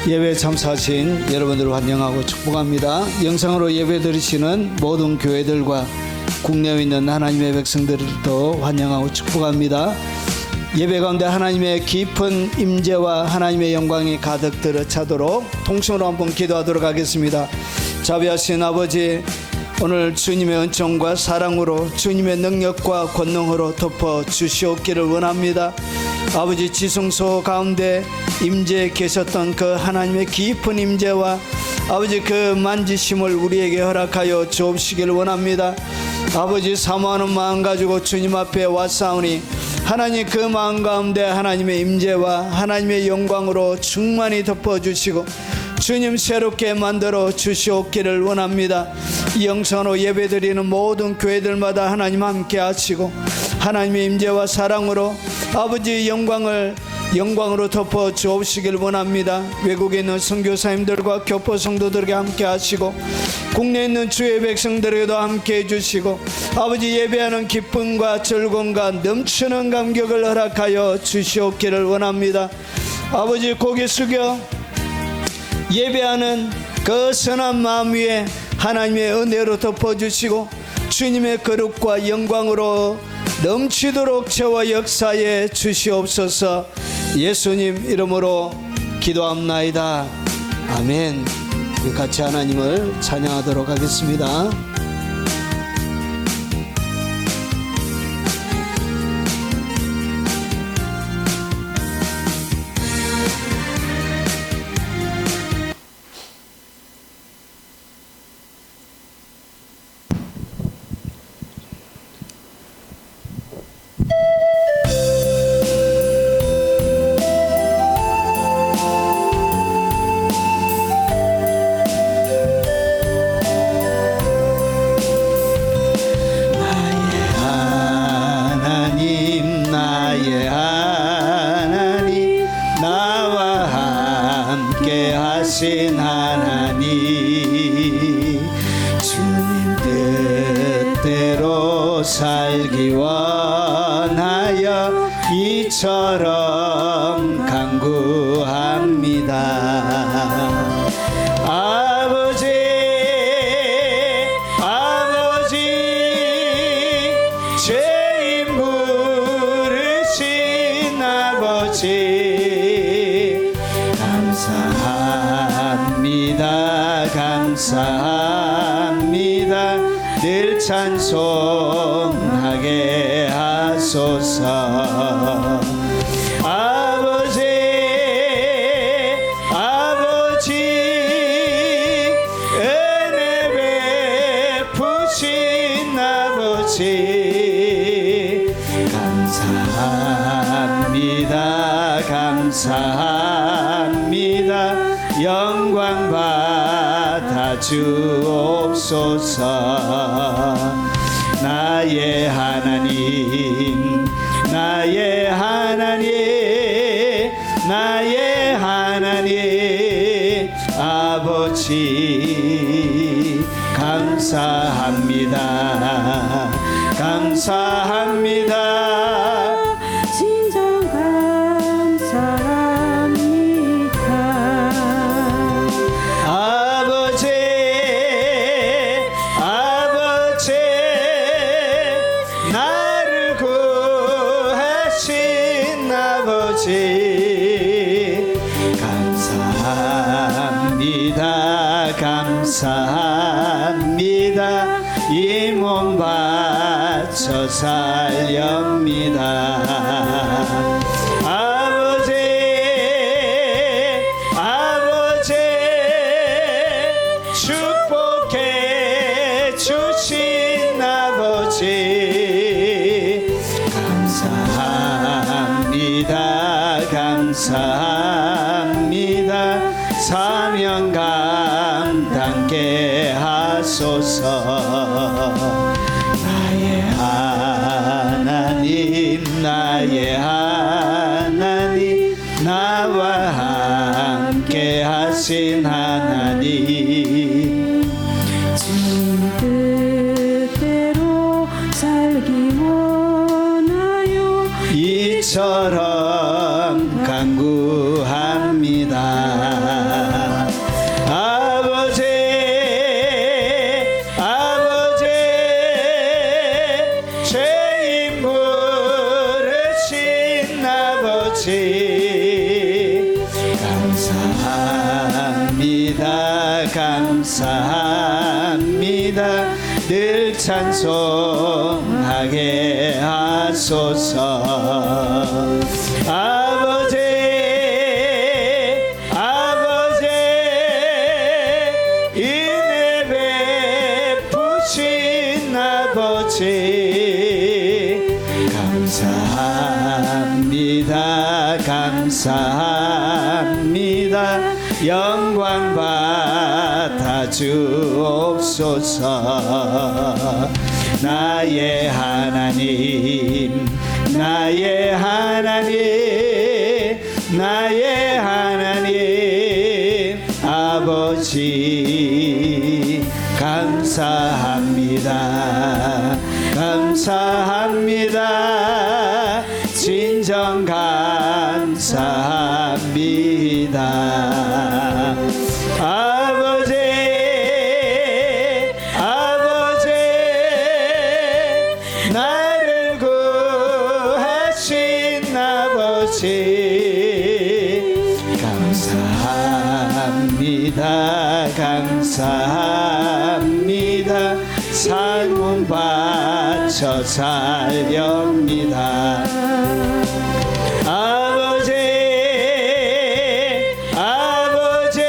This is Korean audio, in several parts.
예배 참석하신 여러분들을 환영하고 축복합니다. 영상으로 예배 드리시는 모든 교회들과 국내에 있는 하나님의 백성들도 환영하고 축복합니다. 예배 가운데 하나님의 깊은 임재와 하나님의 영광이 가득 들어차도록 통성으로 한번 기도하도록 하겠습니다. 자비하신 아버지, 오늘 주님의 은총과 사랑으로 주님의 능력과 권능으로 덮어 주시옵기를 원합니다. 아버지, 지성소 가운데 임재에 계셨던 그 하나님의 깊은 임재와 아버지 그 만지심을 우리에게 허락하여 주옵시기를 원합니다. 아버지, 사모하는 마음 가지고 주님 앞에 왔사오니 하나님 그 마음 가운데 하나님의 임재와 하나님의 영광으로 충만히 덮어주시고 주님 새롭게 만들어 주시옵기를 원합니다. 이 영상으로 예배드리는 모든 교회들마다 하나님 함께 하시고 하나님의 임재와 사랑으로 아버지 영광으로 덮어 주옵시길 원합니다. 외국에 있는 선교사님들과 교포 성도들에게 함께 하시고 국내에 있는 주의 백성들에게도 함께 해주시고 아버지 예배하는 기쁨과 즐거움과 넘치는 감격을 허락하여 주시옵기를 원합니다. 아버지, 고개 숙여 예배하는 그 선한 마음 위에 하나님의 은혜로 덮어주시고 주님의 거룩과 영광으로 넘치도록 채워 역사해 주시옵소서. 예수님 이름으로 기도합나이다. 아멘. 우리 같이 하나님을 찬양하도록 하겠습니다. 하신 하나님, 주님 뜻대로 살기 원하여 이처럼 간구합니다. 아버지, 죄인 부르신 아버지, 감사합니다. 늘 찬송하게 하소서. 아버지, 은혜 베푸신 아버지, 감사합니다. 영광 받아 주옵소서. 나의 하나님, 나의 하나님 아버지, 감사합니다. 진정 감사합니다. 아버지, 나를 구하신 아버지, 감사합니다. 이 몸 바쳐 살렵니다. 아버지, 축복해 주신 아버지, 감사합니다. 사명 감당케 하소서. 나의 하나님, 나와 함께 하신 하나님, 주님 뜻대로 살기 원하여 이처럼 간구합니다. 감사합니다. 늘 찬송하게 하소서. 아버지 아버지 은혜 베푸신 아버지 감사합니다. 감사합니다. 영광 받아 주옵소서. 나의 하나님 나의 하나님 나의 하나님 아버지 감사합니다. 감사합니다. 진정 감사합니다. 아버지 아버지 나를 구하신 아버지 감사합니다. 감사합니다. 삶은 바쳐 살렵니다. 아버지 아버지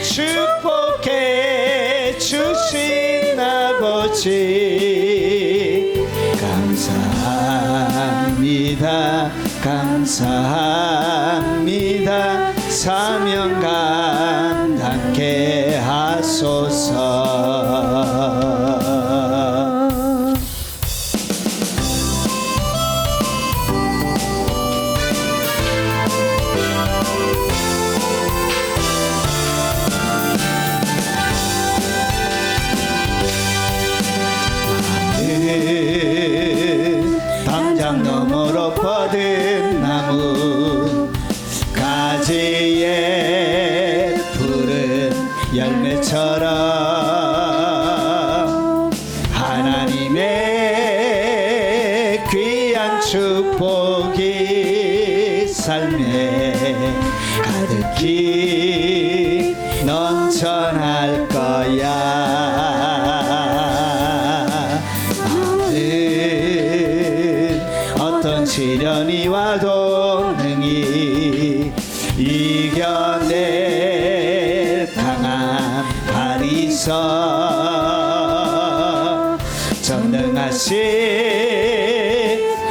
축복해 주신 아버지 감사합니다. 감사합니다. 사명 감당케 하소서. 담장 너머로 뻗은 나무 가지에 푸른 열매처럼 하나님의 귀한 축복이 삶에 가득히 넘쳐날 거야. 어떤 시련이 와도 능히 이겨낼 강한 발이 있어. 전능하신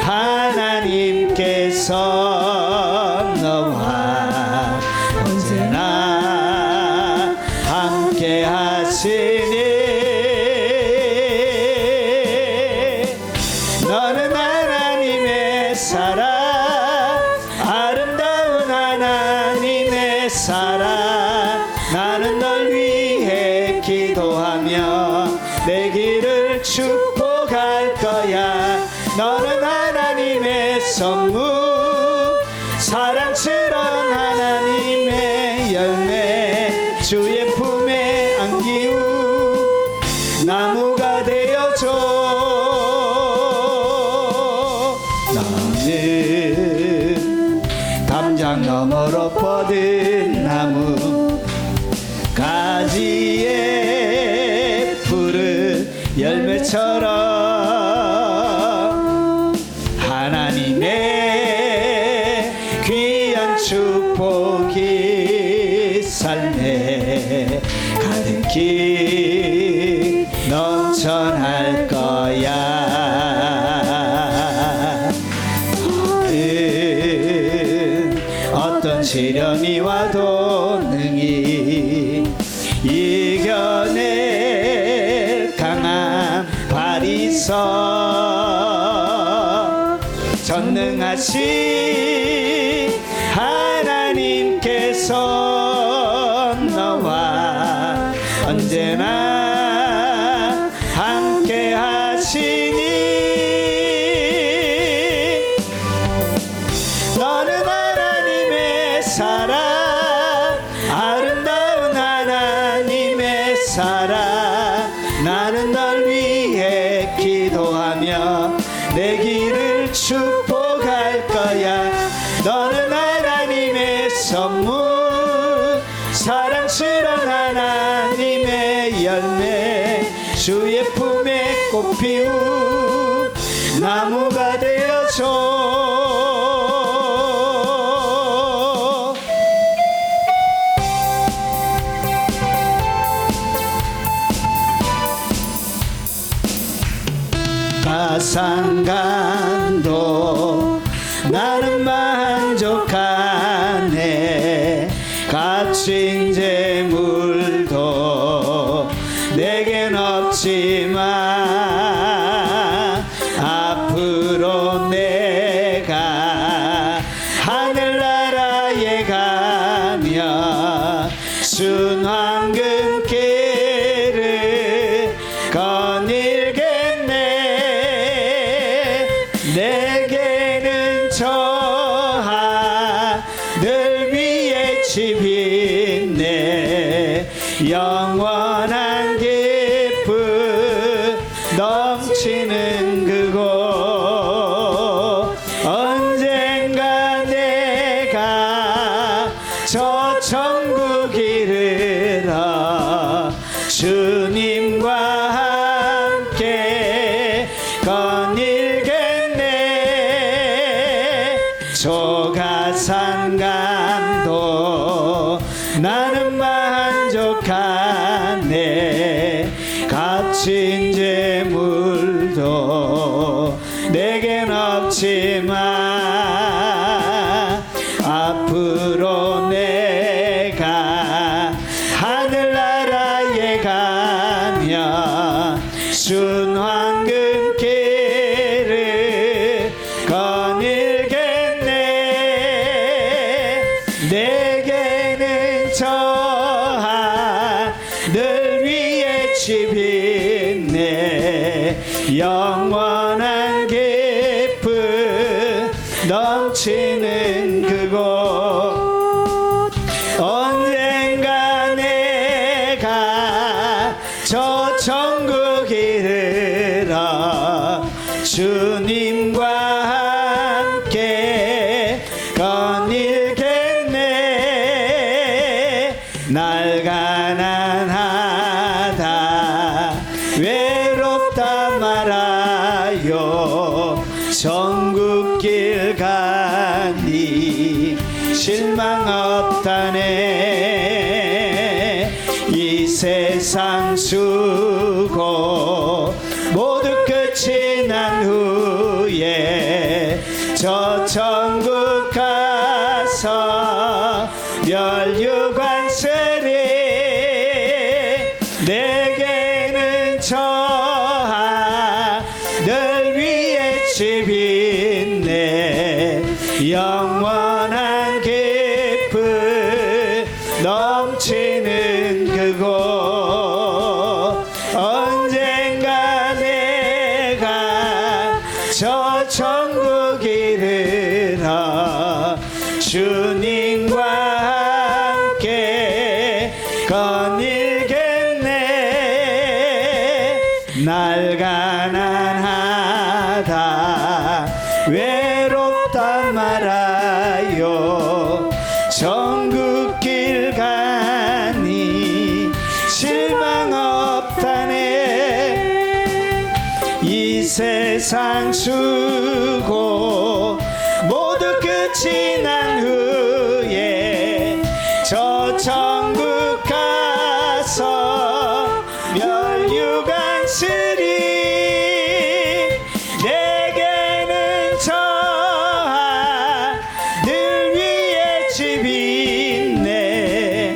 하나님께서 너와 언제나 함께 하시니 너는 하나님의 사랑 아름다운 하나님의 사랑 나는 널 위해 기도하며 내 길을 축복할 거야. 너는 하나님의 선물 사랑스러운 하나님의 열매 주의 품에 안기우 나무가 되어줘. 나는 담장 너머로 뻗은 나무 가지에 푸른 열매처럼 하나님의 귀한 축복이 삶에 가득히 넘쳐날 거야. 어떤 시련이 와도 능히 이겨낼 강한 발이 있어. 전능하신 하나님께서 너와 언제나 함께 하시니 너는 하나님의 사랑 아름다운 하나님의 사랑 나는 널 위해 기도하며 내 길을 축복할 거야. 너는 하나님의 선물 사랑스러운 거칠은 하나님의 열매 주의 품에 꽃 피운 나무가 되어줘. 가상간도 나는 만족하네. 값진 재물도 내겐 없지만 앞으로 내가 하늘나라에 가면 순황금길을 거닐겠네. 내게는 저 하늘 위에 집이 있네. 영원한 기쁨 넘치는 그곳. 언젠가 내가 저 천국 이르러 주님과 함께 거닐겠네. 조가상감도 나는 만족하네. 값진 재물도 내겐 없지만 앞으로 내가 하늘나라에 가면 순황금길을 거닐겠네. 내게는 저 하늘 위에 집이 있네. 영원한 기쁨 넘치는 그곳. 언젠가 내가 저 천국 이르러 주님과 함께 거닐겠네. 날 가난하다 외롭다 말아요. 천국길 가니 실망 없다네. 이 세상 수고 모두 끝이 난 후에 저 천국 가서 멸류관 쓰리. 내게는 저 하늘 위에 집이 있네. 영원한 기쁨 넘치는 그곳. 언젠가 내가 저 천국 이르러 주님과 함께 거닐겠네. 날 가난하다 외롭다 말아요. 천국길 가니 실망 없다네. 이 세상 수고 모두 끝이 난 후에 저 천국 가서 멸류관 쓰리. 내게는 저 하늘 위에 집이 있네.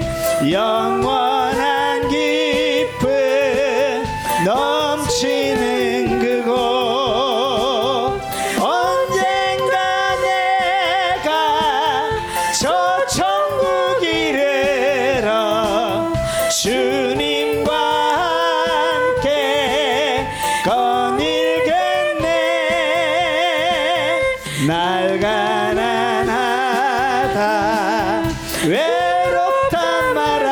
영원한 기쁨 넘치는 그곳. 언젠가 내가 저 천국 이르러 주님과 함께 거닐겠네. 날 가난하다 외롭다 말아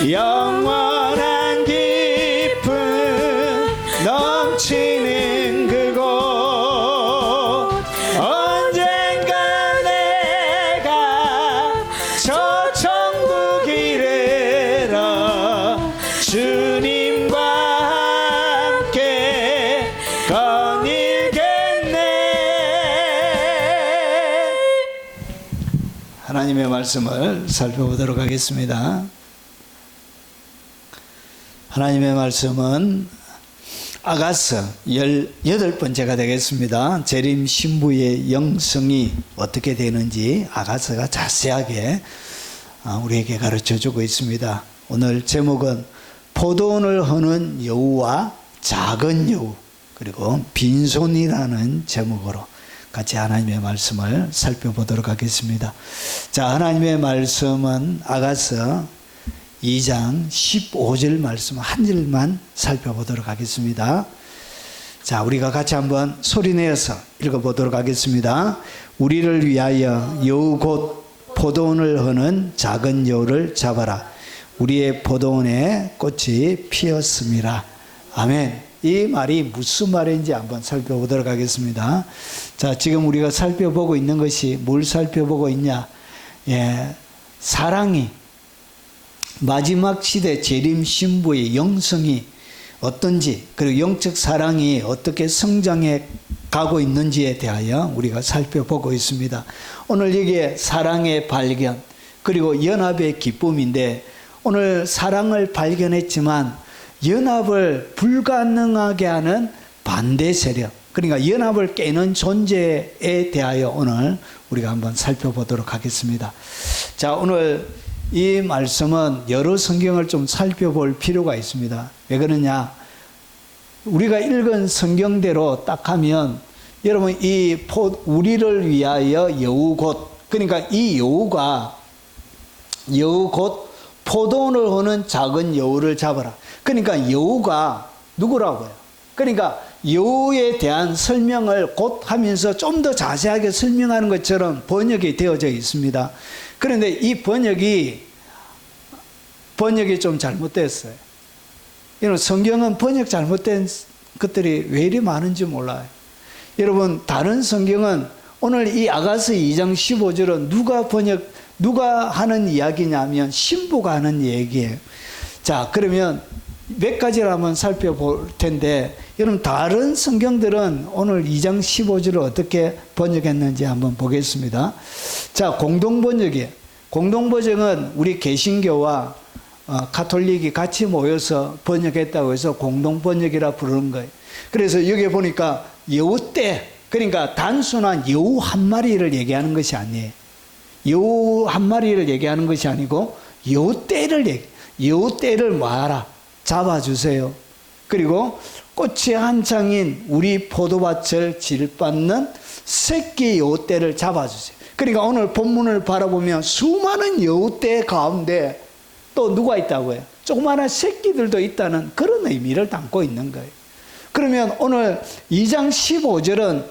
영원한 기쁨 넘치는 그곳 언젠가 내가 저 천국 이르러 주님과 함께 거닐겠네. 하나님의 말씀을 살펴보도록 하겠습니다. 하나님의 말씀은 아가서 18번째가 되겠습니다. 재림 신부의 영성이 어떻게 되는지 아가서가 자세하게 우리에게 가르쳐주고 있습니다. 오늘 제목은 포도원을 허는 여우와 작은 여우, 그리고 빈손이라는 제목으로 같이 하나님의 말씀을 살펴보도록 하겠습니다. 자, 하나님의 말씀은 아가서 2장 15절 말씀 한 절만 살펴보도록 하겠습니다. 자, 우리가 같이 한번 소리내어서 읽어보도록 하겠습니다. 우리를 위하여 여우 곧 포도원을 허는 작은 여우를 잡아라. 우리의 포도원에 꽃이 피었음이라. 아멘. 이 말이 무슨 말인지 한번 살펴보도록 하겠습니다. 자, 지금 우리가 살펴보고 있는 것이 뭘 살펴보고 있냐? 사랑이 마지막 시대 재림 신부의 영성이 어떤지, 그리고 영적 사랑이 어떻게 성장해 가고 있는지에 대하여 우리가 살펴보고 있습니다. 오늘 여기에 사랑의 발견, 그리고 연합의 기쁨인데, 오늘 사랑을 발견했지만 연합을 불가능하게 하는 반대 세력, 그러니까 연합을 깨는 존재에 대하여 오늘 우리가 한번 살펴보도록 하겠습니다. 자, 오늘 이 말씀은 여러 성경을 좀 살펴볼 필요가 있습니다. 왜 그러냐? 우리가 읽은 성경대로 딱 하면 여러분 우리를 위하여 여우 곧, 그러니까 이 여우가 여우 곧 포도원을 허는 작은 여우를 잡아라. 그러니까 여우가 누구라고요? 그러니까 여우에 대한 설명을 곧 하면서 좀 더 자세하게 설명하는 것처럼 번역이 되어져 있습니다. 그런데 이 번역이 좀 잘못됐어요. 여러분, 성경은 번역 잘못된 것들이 왜 이리 많은지 몰라요. 여러분, 다른 성경은 오늘 이 아가서 2장 15절은 누가 하는 이야기냐면 신부가 하는 얘기예요. 자, 그러면 몇 가지를 한번 살펴볼 텐데, 여러분 다른 성경들은 오늘 2장 15절을 어떻게 번역했는지 한번 보겠습니다. 자, 공동번역이에요. 공동번역은 우리 개신교와 가톨릭이 같이 모여서 번역했다고 해서 공동번역이라 부르는 거예요. 그래서 여기 보니까 여우떼, 그러니까 단순한 여우 한 마리를 얘기하는 것이 아니에요. 여우 한 마리를 얘기하는 것이 아니고 여우떼를 뭐하라? 잡아주세요. 그리고 꽃이 한창인 우리 포도밭을 질받는 새끼 여우떼를 잡아주세요. 그러니까 오늘 본문을 바라보면 수많은 여우떼 가운데 또 누가 있다고요? 조그마한 새끼들도 있다는 그런 의미를 담고 있는 거예요. 그러면 오늘 2장 15절은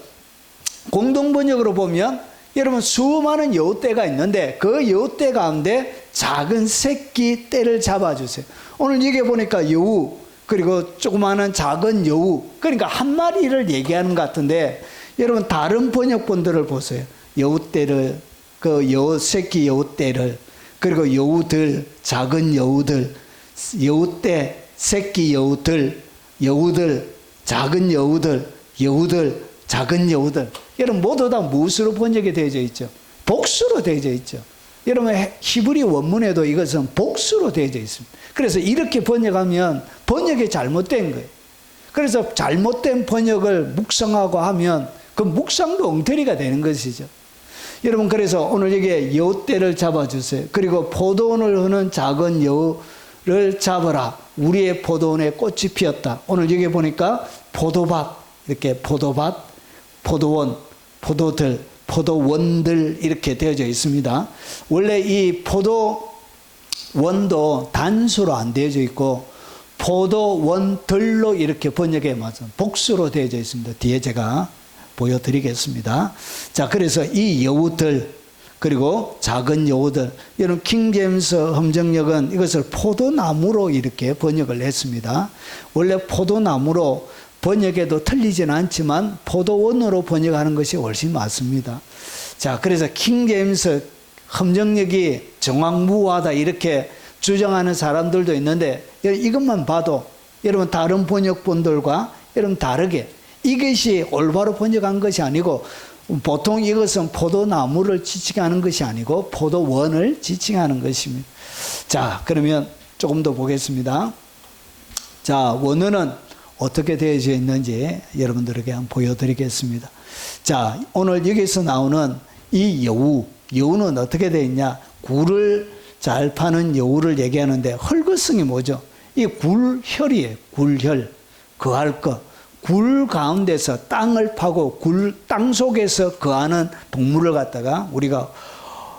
공동번역으로 보면 여러분 수많은 여우떼가 있는데 그 여우떼 가운데 작은 새끼 떼를 잡아주세요. 오늘 여기 보니까 여우, 그리고 조그마한 작은 여우, 그러니까 한 마리를 얘기하는 것 같은데, 여러분 다른 번역본들을 보세요. 여우떼를, 새끼 여우떼를, 그리고 여우들, 작은 여우들, 여우떼, 새끼 여우들, 작은 여우들, 작은 여우들. 여러분 모두 다 무엇으로 번역이 되어져 있죠? 복수로 되어져 있죠. 여러분 히브리 원문에도 이것은 복수로 되어져 있습니다. 그래서 이렇게 번역하면 번역이 잘못된 거예요. 그래서 잘못된 번역을 묵상하고 하면 그 묵상도 엉터리가 되는 것이죠. 여러분, 그래서 오늘 여기에 여우떼를 잡아주세요. 그리고 포도원을 허는 작은 여우를 잡아라. 우리의 포도원에 꽃이 피었다. 오늘 여기 보니까 포도밭, 이렇게 포도밭, 포도원, 포도들, 포도원들 이렇게 되어져 있습니다. 원래 이 포도원도 단수로 안 되어져 있고 포도원들로 이렇게 번역해 맞아 복수로 되어져 있습니다. 뒤에 제가 보여드리겠습니다. 자, 그래서 이 여우들, 그리고 작은 여우들. 이런 킹제임스 함정역은 이것을 포도나무로 이렇게 번역을 했습니다. 원래 포도나무로 번역해도 틀리지는 않지만 포도원으로 번역하는 것이 훨씬 맞습니다. 자, 그래서 킹제임스 함정역이 정확무화하다 이렇게 주장하는 사람들도 있는데 이것만 봐도 여러분 다른 번역본들과 여러분 다르게 이것이 올바로 번역한 것이 아니고 보통 이것은 포도나무를 지칭하는 것이 아니고 포도원을 지칭하는 것입니다. 자, 그러면 조금 더 보겠습니다. 자, 원어는 어떻게 되어져 있는지 여러분들에게 한번 보여드리겠습니다. 자, 오늘 여기서 나오는 이 여우는 어떻게 되어 있냐? 굴을 잘 파는 여우를 얘기하는데 헐거성이 뭐죠? 이 굴혈이에요. 굴혈. 거할 것. 굴 가운데서 땅을 파고 땅 속에서 거하는 동물을 갖다가 우리가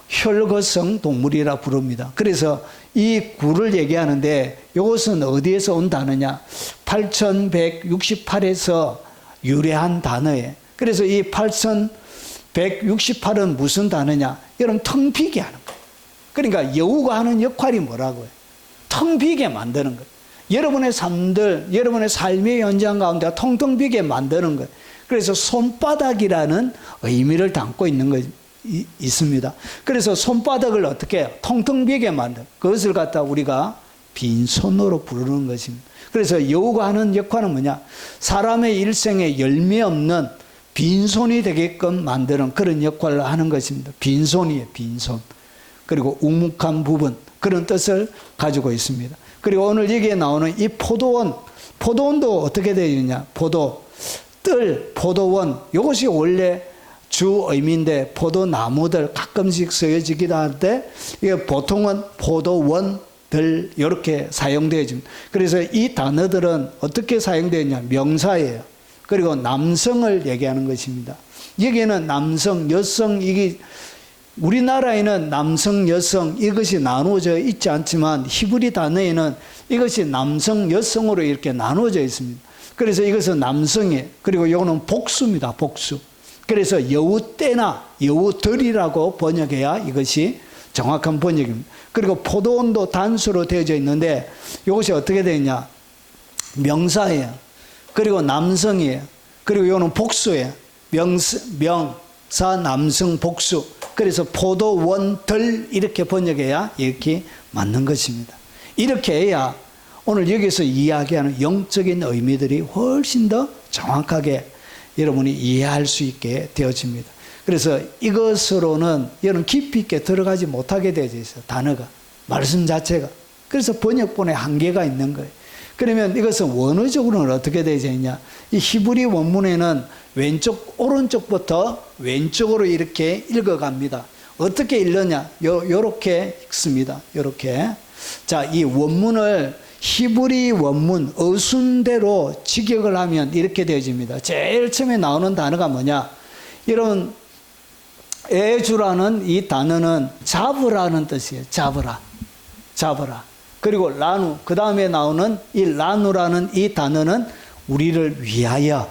혈거성 동물이라 부릅니다. 그래서 이 굴을 얘기하는데 이것은 어디에서 온 단어냐? 8168에서 유래한 단어예요. 그래서 이 8168은 무슨 단어냐? 여러분 텅 비게 하는 거예요. 그러니까 여우가 하는 역할이 뭐라고요? 텅 비게 만드는 거예요. 여러분의 삶들, 여러분의 삶의 현장 가운데 텅텅 비게 만드는 거예요. 그래서 손바닥이라는 의미를 담고 있는 거 있습니다. 그래서 손바닥을 어떻게 해요? 텅텅 비게 만든 그것을 갖다 우리가 빈손으로 부르는 것입니다. 그래서 여우가 하는 역할은 뭐냐? 사람의 일생에 열매 없는 빈손이 되게끔 만드는 그런 역할을 하는 것입니다. 빈손이에요, 빈손. 그리고 묵묵한 부분, 그런 뜻을 가지고 있습니다. 그리고 오늘 여기에 나오는 이 포도원도 어떻게 되어 있느냐? 포도원, 이것이 원래 주 의미인데 포도나무들 가끔씩 쓰여지기도 하는데 이게 보통은 포도원들 이렇게 사용되어집니다. 그래서 이 단어들은 어떻게 사용되느냐? 명사예요. 그리고 남성을 얘기하는 것입니다. 여기에는 남성, 여성, 이게 우리나라에는 남성, 여성 이것이 나누어져 있지 않지만 히브리 단어에는 이것이 남성, 여성으로 이렇게 나누어져 있습니다. 그래서 이것은 남성이에요. 그리고 이거는 복수입니다. 복수. 그래서 여우떼나 여우들이라고 번역해야 이것이 정확한 번역입니다. 그리고 포도원도 단수로 되어져 있는데 이것이 어떻게 되느냐? 명사예요. 그리고 남성이에요. 그리고 이거는 복수예요. 명사, 남성, 복수. 그래서 포도원들 이렇게 번역해야 이렇게 맞는 것입니다. 이렇게 해야 오늘 여기서 이야기하는 영적인 의미들이 훨씬 더 정확하게 여러분이 이해할 수 있게 되어집니다. 그래서 이것으로는 여러분 깊이 있게 들어가지 못하게 되어 있어요. 단어가, 말씀 자체가. 그래서 번역본에 한계가 있는 거예요. 그러면 이것은 원어적으로는 어떻게 되어 있냐? 이 히브리 원문에는 오른쪽부터 왼쪽으로 이렇게 읽어갑니다. 어떻게 읽느냐? 요렇게 읽습니다. 요렇게. 자, 이 원문을 히브리 원문 어순대로 직역을 하면 이렇게 되어집니다. 제일 처음에 나오는 단어가 뭐냐? 여러분, 에주라는 이 단어는 잡으라는 뜻이에요. 잡으라. 그리고 라누, 그 다음에 나오는 이 라누라는 이 단어는 우리를 위하여.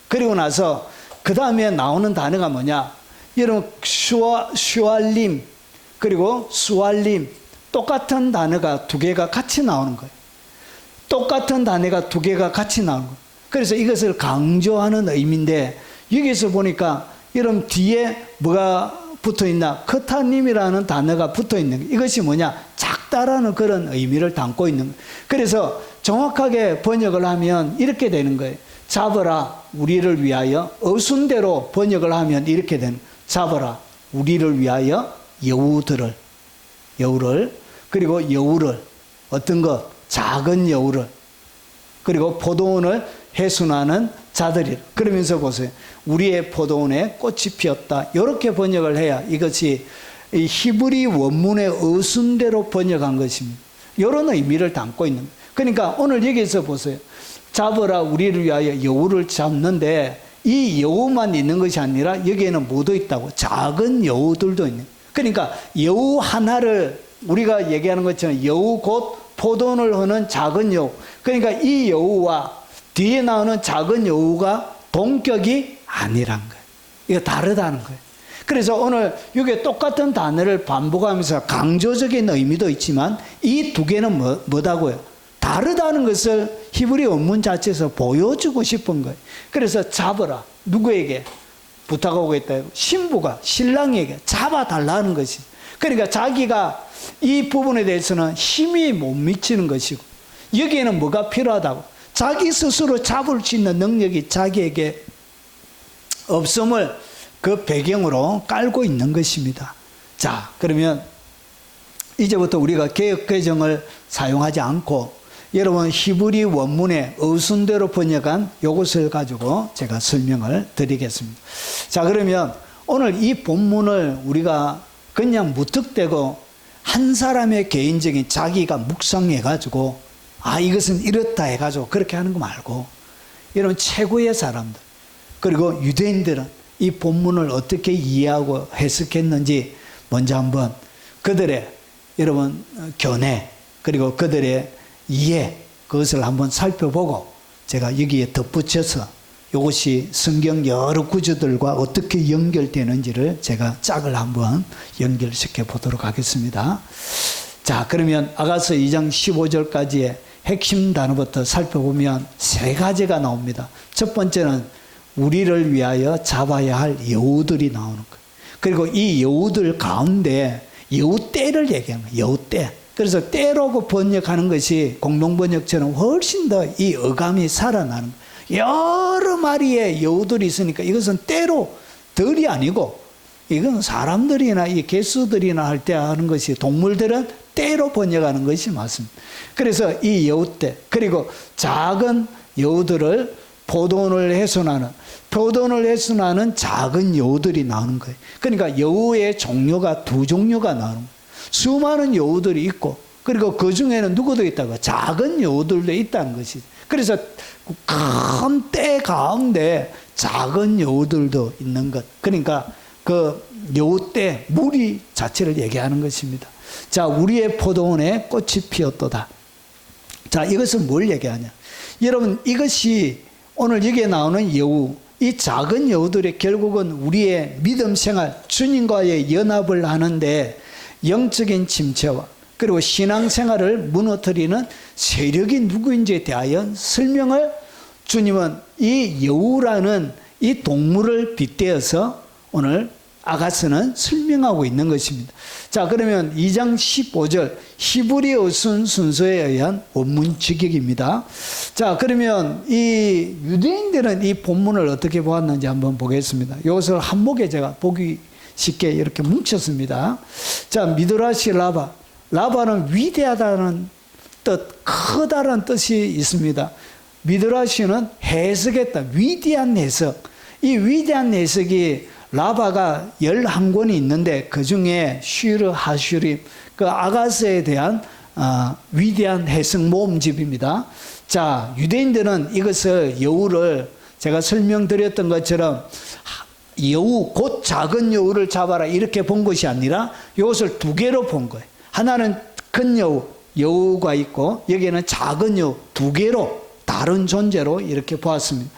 그리고 나서 그 다음에 나오는 단어가 뭐냐? 여러분, 슈알림, 그리고 수알림. 똑같은 단어가 두 개가 같이 나오는 거예요. 똑같은 단어가 두 개가 같이 나오는 거예요. 그래서 이것을 강조하는 의미인데 여기서 보니까 여러분 뒤에 뭐가 붙어 있나? 커타님이라는 단어가 붙어 있는 거예요. 이것이 뭐냐? 작다라는 그런 의미를 담고 있는 거예요. 그래서 정확하게 번역을 하면 이렇게 되는 거예요. 잡아라 우리를 위하여. 어순대로 번역을 하면 이렇게 되는 거예요. 잡아라 우리를 위하여 여우를 그리고 여우를 어떤 것? 작은 여우를 그리고 포도원을 해순하는 자들이. 그러면서 보세요. 우리의 포도원에 꽃이 피었다. 이렇게 번역을 해야 이것이 이 히브리 원문의 어순대로 번역한 것입니다. 이런 의미를 담고 있는 거예요. 그러니까 오늘 여기서 보세요. 잡으라 우리를 위하여 여우를 잡는데 이 여우만 있는 것이 아니라 여기에는 뭐도 있다고? 작은 여우들도 있는. 그러니까 여우 하나를 우리가 얘기하는 것처럼 여우 곧 포도원을 하는 작은 여우. 그러니까 이 여우와 뒤에 나오는 작은 여우가 동격이 아니란 거예요. 이거 다르다는 거예요. 그래서 오늘 이게 똑같은 단어를 반복하면서 강조적인 의미도 있지만 이 두 개는 뭐다고요? 다르다는 것을 히브리 원문 자체에서 보여주고 싶은 거예요. 그래서 잡으라. 누구에게 부탁하고 있다? 신부가 신랑에게 잡아달라는 것이. 그러니까 자기가 이 부분에 대해서는 힘이 못 미치는 것이고, 여기에는 뭐가 필요하다고? 자기 스스로 잡을 수 있는 능력이 자기에게 없음을 그 배경으로 깔고 있는 것입니다. 자, 그러면 이제부터 우리가 개역개정을 사용하지 않고 여러분 히브리 원문의 어순대로 번역한 이것을 가지고 제가 설명을 드리겠습니다. 자, 그러면 오늘 이 본문을 우리가 그냥 무턱대고 한 사람의 개인적인 자기가 묵상해가지고 이것은 이렇다 해가지고 그렇게 하는 거 말고, 여러분 최고의 사람들 그리고 유대인들은 이 본문을 어떻게 이해하고 해석했는지 먼저 한번 그들의 여러분 견해 그리고 그들의 이해, 그것을 한번 살펴보고 제가 여기에 덧붙여서 이것이 성경 여러 구조들과 어떻게 연결되는지를 제가 짝을 한번 연결시켜 보도록 하겠습니다. 자, 그러면 아가서 2장 15절까지의 핵심 단어부터 살펴보면 세 가지가 나옵니다. 첫 번째는 우리를 위하여 잡아야 할 여우들이 나오는 거예요. 그리고 이 여우들 가운데 여우떼를 얘기하는 거예요. 여우떼. 그래서 떼로 번역하는 것이 공동번역처럼 훨씬 더 이 어감이 살아나는 거예요. 여러 마리의 여우들이 있으니까 이것은 떼로 덜이 아니고, 이건 사람들이나 이 개수들이나 할 때 하는 것이, 동물들은 떼로 번역하는 것이 맞습니다. 그래서 이 여우떼, 그리고 작은 여우들을 포도원을 훼손하는 작은 여우들이 나오는 거예요. 그러니까 여우의 종류가 두 종류가 나오는 거예요. 수많은 여우들이 있고, 그리고 그 중에는 누구도 있다고? 작은 여우들도 있다는 것이죠. 그래서 큰 떼 가운데 작은 여우들도 있는 것. 그러니까 그 여우떼 무리 자체를 얘기하는 것입니다. 자, 우리의 포도원에 꽃이 피었도다. 자, 이것은 뭘 얘기하냐? 여러분, 이것이 오늘 여기에 나오는 여우, 이 작은 여우들이 결국은 우리의 믿음 생활, 주님과의 연합을 하는데 영적인 침체와 그리고 신앙생활을 무너뜨리는 세력이 누구인지에 대하여 설명을 주님은 이 여우라는 이 동물을 빗대어서 오늘 아가서는 설명하고 있는 것입니다. 자, 그러면 2장 15절 히브리 어순 순서에 의한 원문 직역입니다. 자, 그러면 이 유대인들은 이 본문을 어떻게 보았는지 한번 보겠습니다. 이것을 한목에 제가 보기 쉽게 이렇게 뭉쳤습니다. 자, 미드라시 라바. 라바는 위대하다는 뜻, 크다라는 뜻이 있습니다. 미드라시는 해석했다. 위대한 해석. 이 위대한 해석이 라바가 11권이 있는데 그 중에 슈르 하슈림, 그 아가서에 대한 위대한 해석 모음집입니다. 자, 유대인들은 이것을 여우를 제가 설명드렸던 것처럼 여우, 곧 작은 여우를 잡아라 이렇게 본 것이 아니라 이것을 두 개로 본 거예요. 하나는 큰 여우, 여우가 있고 여기에는 작은 여우 두 개로 다른 존재로 이렇게 보았습니다.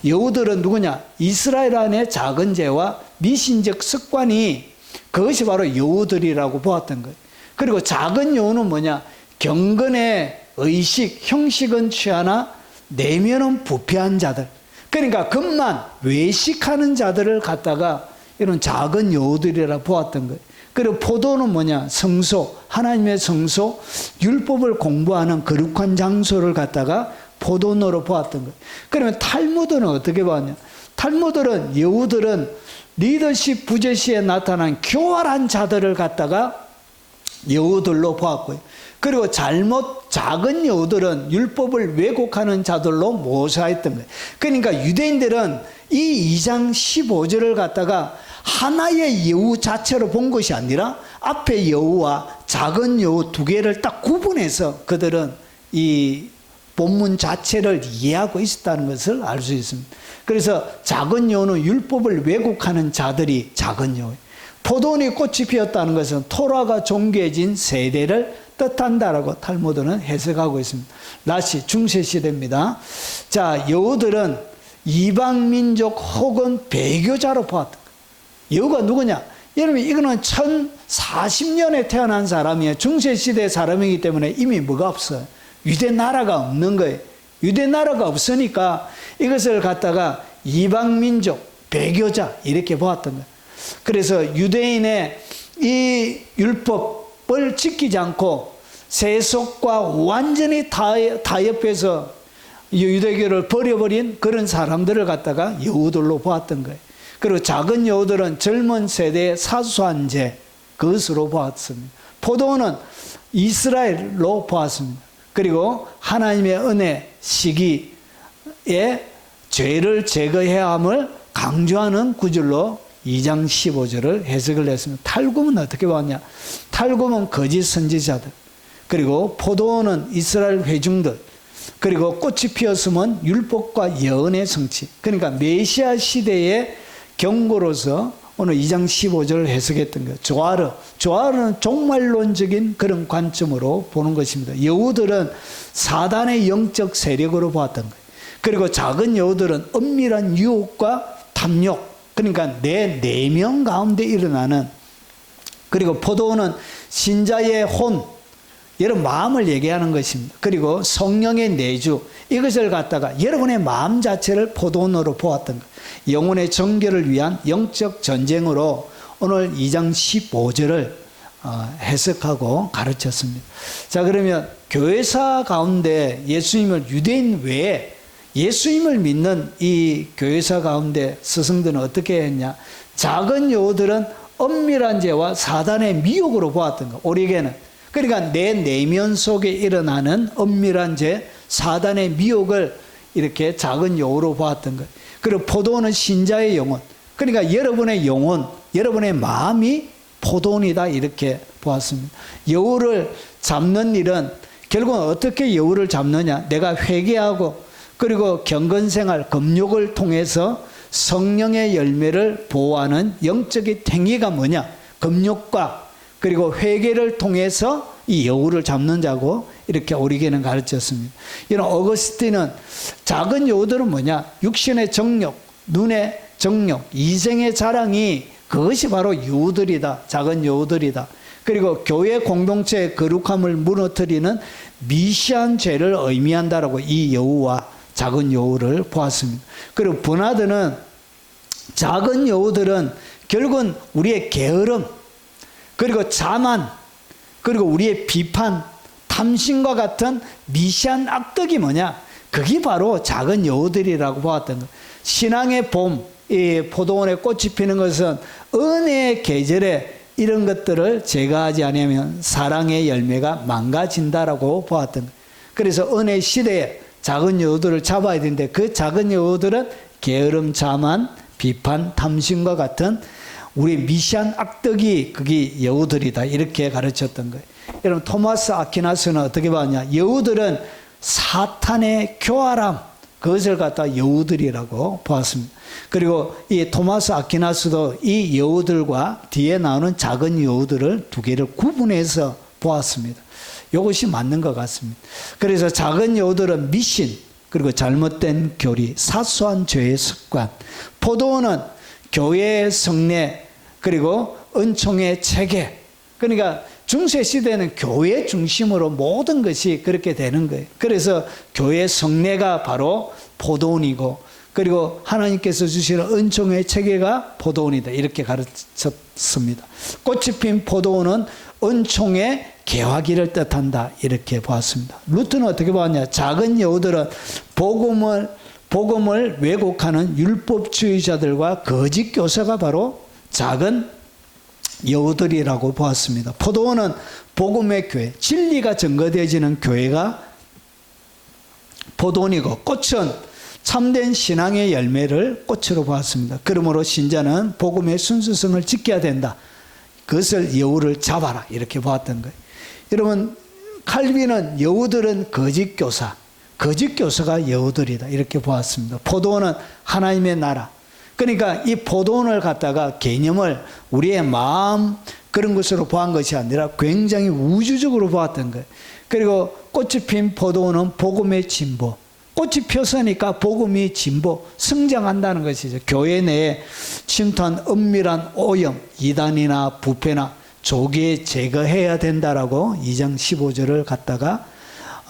여우들은 누구냐? 이스라엘 안의 작은 죄와 미신적 습관이 그것이 바로 여우들이라고 보았던 거예요. 그리고 작은 여우는 뭐냐? 경건의 의식, 형식은 취하나 내면은 부패한 자들. 그러니까 겉만 외식하는 자들을 갖다가 이런 작은 여우들이라 보았던 거예요. 그리고 포도는 뭐냐? 성소, 하나님의 성소, 율법을 공부하는 거룩한 장소를 갖다가 포도노로 보았던 거예요. 그러면 탈무드는 어떻게 보았냐? 탈무드는 여우들은 리더십 부재시에 나타난 교활한 자들을 갖다가 여우들로 보았고요. 그리고 작은 여우들은 율법을 왜곡하는 자들로 묘사했던 거예요. 그러니까 유대인들은 이 2장 15절을 갖다가 하나의 여우 자체로 본 것이 아니라 앞에 여우와 작은 여우 두 개를 딱 구분해서 그들은 이 본문 자체를 이해하고 있었다는 것을 알 수 있습니다. 그래서 작은 여우는 율법을 왜곡하는 자들이 작은 여우. 포도원에 꽃이 피었다는 것은 토라가 존귀해진 세대를 뜻한다라고 탈무드는 해석하고 있습니다. 라시 중세시대입니다. 자, 여우들은 이방민족 혹은 배교자로 보았다. 여우가 누구냐? 여러분 이거는 1040년에 태어난 사람이에요. 중세시대 사람이기 때문에 이미 뭐가 없어요. 유대 나라가 없는 거예요. 유대 나라가 없으니까 이것을 갖다가 이방민족, 배교자 이렇게 보았던 거예요. 그래서 유대인의 이 율법을 지키지 않고 세속과 완전히 타협해서 유대교를 버려버린 그런 사람들을 갖다가 여우들로 보았던 거예요. 그리고 작은 여우들은 젊은 세대의 사소한 죄, 그것으로 보았습니다. 포도원은 이스라엘로 보았습니다. 그리고 하나님의 은혜 시기에 죄를 제거해야 함을 강조하는 구절로 2장 15절을 해석을 했습니다. 탈굼은 어떻게 보았냐? 탈굼은 거짓 선지자들, 그리고 포도원은 이스라엘 회중들, 그리고 꽃이 피었으면 율법과 예언의 성취. 그러니까 메시아 시대의 경고로서 오늘 2장 15절을 해석했던 거예요. 조아르는 종말론적인 그런 관점으로 보는 것입니다. 여우들은 사단의 영적 세력으로 보았던 거예요. 그리고 작은 여우들은 엄밀한 유혹과 탐욕, 그러니까 내 내면 가운데 일어나는, 그리고 포도원은 신자의 혼, 여러분 마음을 얘기하는 것입니다. 그리고 성령의 내주, 이것을 갖다가 여러분의 마음 자체를 포도원으로 보았던 것. 영혼의 정결을 위한 영적 전쟁으로 오늘 2장 15절을 해석하고 가르쳤습니다. 자, 그러면 교회사 가운데 예수님을, 유대인 외에 예수님을 믿는 이 교회사 가운데 스승들은 어떻게 했냐? 작은 여우들은 엄밀한 죄와 사단의 미혹으로 보았던 것. 오리게는, 그러니까 내 내면 속에 일어나는 엄밀한 죄, 사단의 미혹을 이렇게 작은 여우로 보았던 것. 그리고 포도원은 신자의 영혼, 그러니까 여러분의 영혼, 여러분의 마음이 포도원이다, 이렇게 보았습니다. 여우를 잡는 일은 결국은 어떻게 여우를 잡느냐? 내가 회개하고 그리고 경건생활, 금욕을 통해서 성령의 열매를 보호하는 영적인 행위가 뭐냐? 금욕과 그리고 회개를 통해서 이 여우를 잡는 자고, 이렇게 오리게는 가르쳤습니다. 이런 어거스틴은 작은 여우들은 뭐냐? 육신의 정욕, 눈의 정욕, 이생의 자랑이, 그것이 바로 여우들이다. 작은 여우들이다. 그리고 교회 공동체의 거룩함을 무너뜨리는 미시한 죄를 의미한다라고 이 여우와 작은 여우를 보았습니다. 그리고 버나드는 작은 여우들은 결국은 우리의 게으름, 그리고 자만, 그리고 우리의 비판, 탐심과 같은 미시한 악덕이 뭐냐? 그게 바로 작은 여우들이라고 보았던 것. 신앙의 봄, 이 포도원에 꽃이 피는 것은 은혜의 계절에 이런 것들을 제거하지 않으면 사랑의 열매가 망가진다라고 보았던 것. 그래서 은혜 시대에 작은 여우들을 잡아야 되는데, 그 작은 여우들은 게으름, 자만, 비판, 탐심과 같은 우리 미시한 악덕이 그게 여우들이다, 이렇게 가르쳤던 거예요. 여러분 토마스 아퀴나스는 어떻게 봤냐? 여우들은 사탄의 교활함, 그것을 갖다 여우들이라고 보았습니다. 그리고 이 토마스 아퀴나스도 이 여우들과 뒤에 나오는 작은 여우들을 두 개를 구분해서 보았습니다. 이것이 맞는 것 같습니다. 그래서 작은 여우들은 미신, 그리고 잘못된 교리, 사소한 죄의 습관. 포도원은 교회의 성례, 그리고 은총의 체계. 그러니까 중세시대는 교회 중심으로 모든 것이 그렇게 되는 거예요. 그래서 교회 성례가 바로 포도원이고, 그리고 하나님께서 주시는 은총의 체계가 포도원이다, 이렇게 가르쳤습니다. 꽃이 핀 포도원은 은총의 개화기를 뜻한다, 이렇게 보았습니다. 루트는 어떻게 보았냐? 작은 여우들은 복음을 왜곡하는 율법주의자들과 거짓 교사가 바로 작은 여우들이라고 보았습니다. 포도원은 복음의 교회, 진리가 증거되어지는 교회가 포도원이고, 꽃은 참된 신앙의 열매를 꽃으로 보았습니다. 그러므로 신자는 복음의 순수성을 지켜야 된다. 그것을 여우를 잡아라, 이렇게 보았던 거예요. 여러분 칼빈은 여우들은 거짓 교사, 거짓 교사가 여우들이다, 이렇게 보았습니다. 포도원은 하나님의 나라. 그러니까 이 포도원을 갖다가 개념을 우리의 마음 그런 것으로 보한 것이 아니라 굉장히 우주적으로 보았던 거예요. 그리고 꽃이 핀 포도원은 복음의 진보, 꽃이 폈으니까 복음이 진보, 성장한다는 것이죠. 교회 내에 침투한 은밀한 오염, 이단이나 부패나 조기에 제거해야 된다라고 2장 15절을 갖다가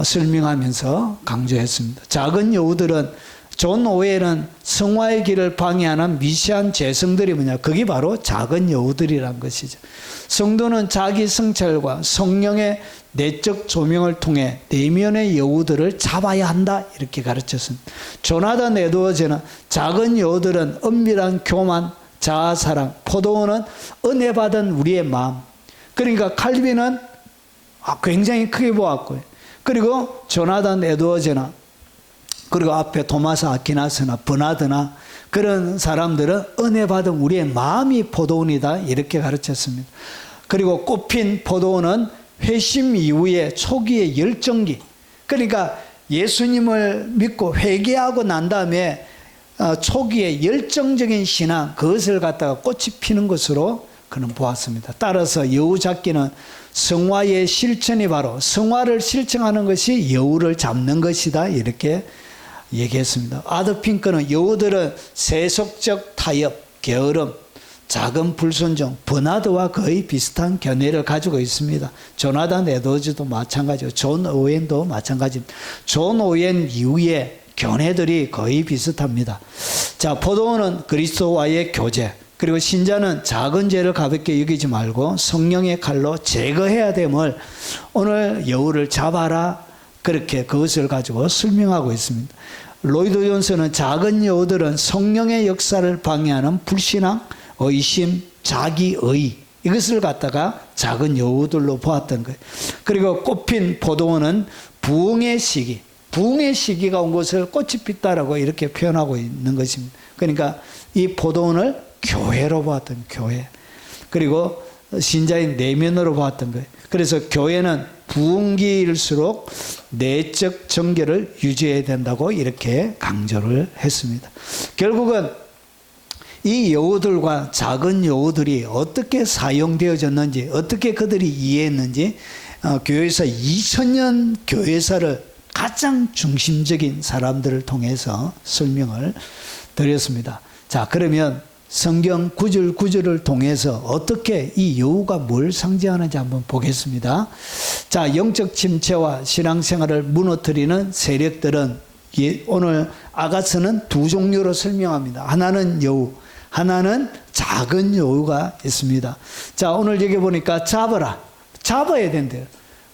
설명하면서 강조했습니다. 작은 여우들은 존 오웰은 성화의 길을 방해하는 미시한 죄성들이 뭐냐? 그게 바로 작은 여우들이란 것이죠. 성도는 자기 성찰과 성령의 내적 조명을 통해 내면의 여우들을 잡아야 한다 이렇게 가르쳤습니다. 조나단 에드워즈는 작은 여우들은 은밀한 교만, 자아사랑, 포도원은 은혜 받은 우리의 마음. 그러니까 칼빈은 굉장히 크게 보았고요. 그리고 조나단 에드워즈나 그리고 앞에 토마스 아퀴나스나 버나드나 그런 사람들은 은혜 받은 우리의 마음이 포도원이다 이렇게 가르쳤습니다. 그리고 꽃핀 포도원은 회심 이후의 초기의 열정기, 그러니까 예수님을 믿고 회개하고 난 다음에 초기의 열정적인 신앙, 그것을 갖다가 꽃이 피는 것으로 그는 보았습니다. 따라서 여우 잡기는 성화의 실천이 바로 성화를 실천하는 것이 여우를 잡는 것이다 이렇게 얘기했습니다. 아드핑크는 여우들은 세속적 타협, 게으름, 작은 불순종, 버나드와 거의 비슷한 견해를 가지고 있습니다. 조나단 에드워즈도 마찬가지고 존 오웬도 마찬가지입니다. 존 오웬 이후에 견해들이 거의 비슷합니다. 자, 포도원은 그리스도와의 교제, 그리고 신자는 작은 죄를 가볍게 여기지 말고 성령의 칼로 제거해야 됨을 오늘 여우를 잡아라 그렇게 그것을 가지고 설명하고 있습니다. 로이드 존슨은 작은 여우들은 성령의 역사를 방해하는 불신앙, 의심, 자기의 이것을 갖다가 작은 여우들로 보았던 거예요. 그리고 꽃핀 포도원은 부흥의 시기, 부흥의 시기가 온 것을 꽃이 폈다라고 이렇게 표현하고 있는 것입니다. 그러니까 이 포도원을 교회로 보았던 교회, 그리고 신자의 내면으로 보았던 거예요. 그래서 교회는 부흥기일수록 내적 정결을 유지해야 된다고 이렇게 강조를 했습니다. 결국은 이 여우들과 작은 여우들이 어떻게 사용되어졌는지, 어떻게 그들이 이해했는지 교회사 2000년 교회사를 가장 중심적인 사람들을 통해서 설명을 드렸습니다. 자, 그러면 성경 구절 구절을 통해서 어떻게 이 여우가 뭘 상징하는지 한번 보겠습니다. 자, 영적 침체와 신앙생활을 무너뜨리는 세력들은 오늘 아가서는 두 종류로 설명합니다. 하나는 여우, 하나는 작은 여우가 있습니다. 자, 오늘 여기 보니까 잡아라, 잡아야 된대요.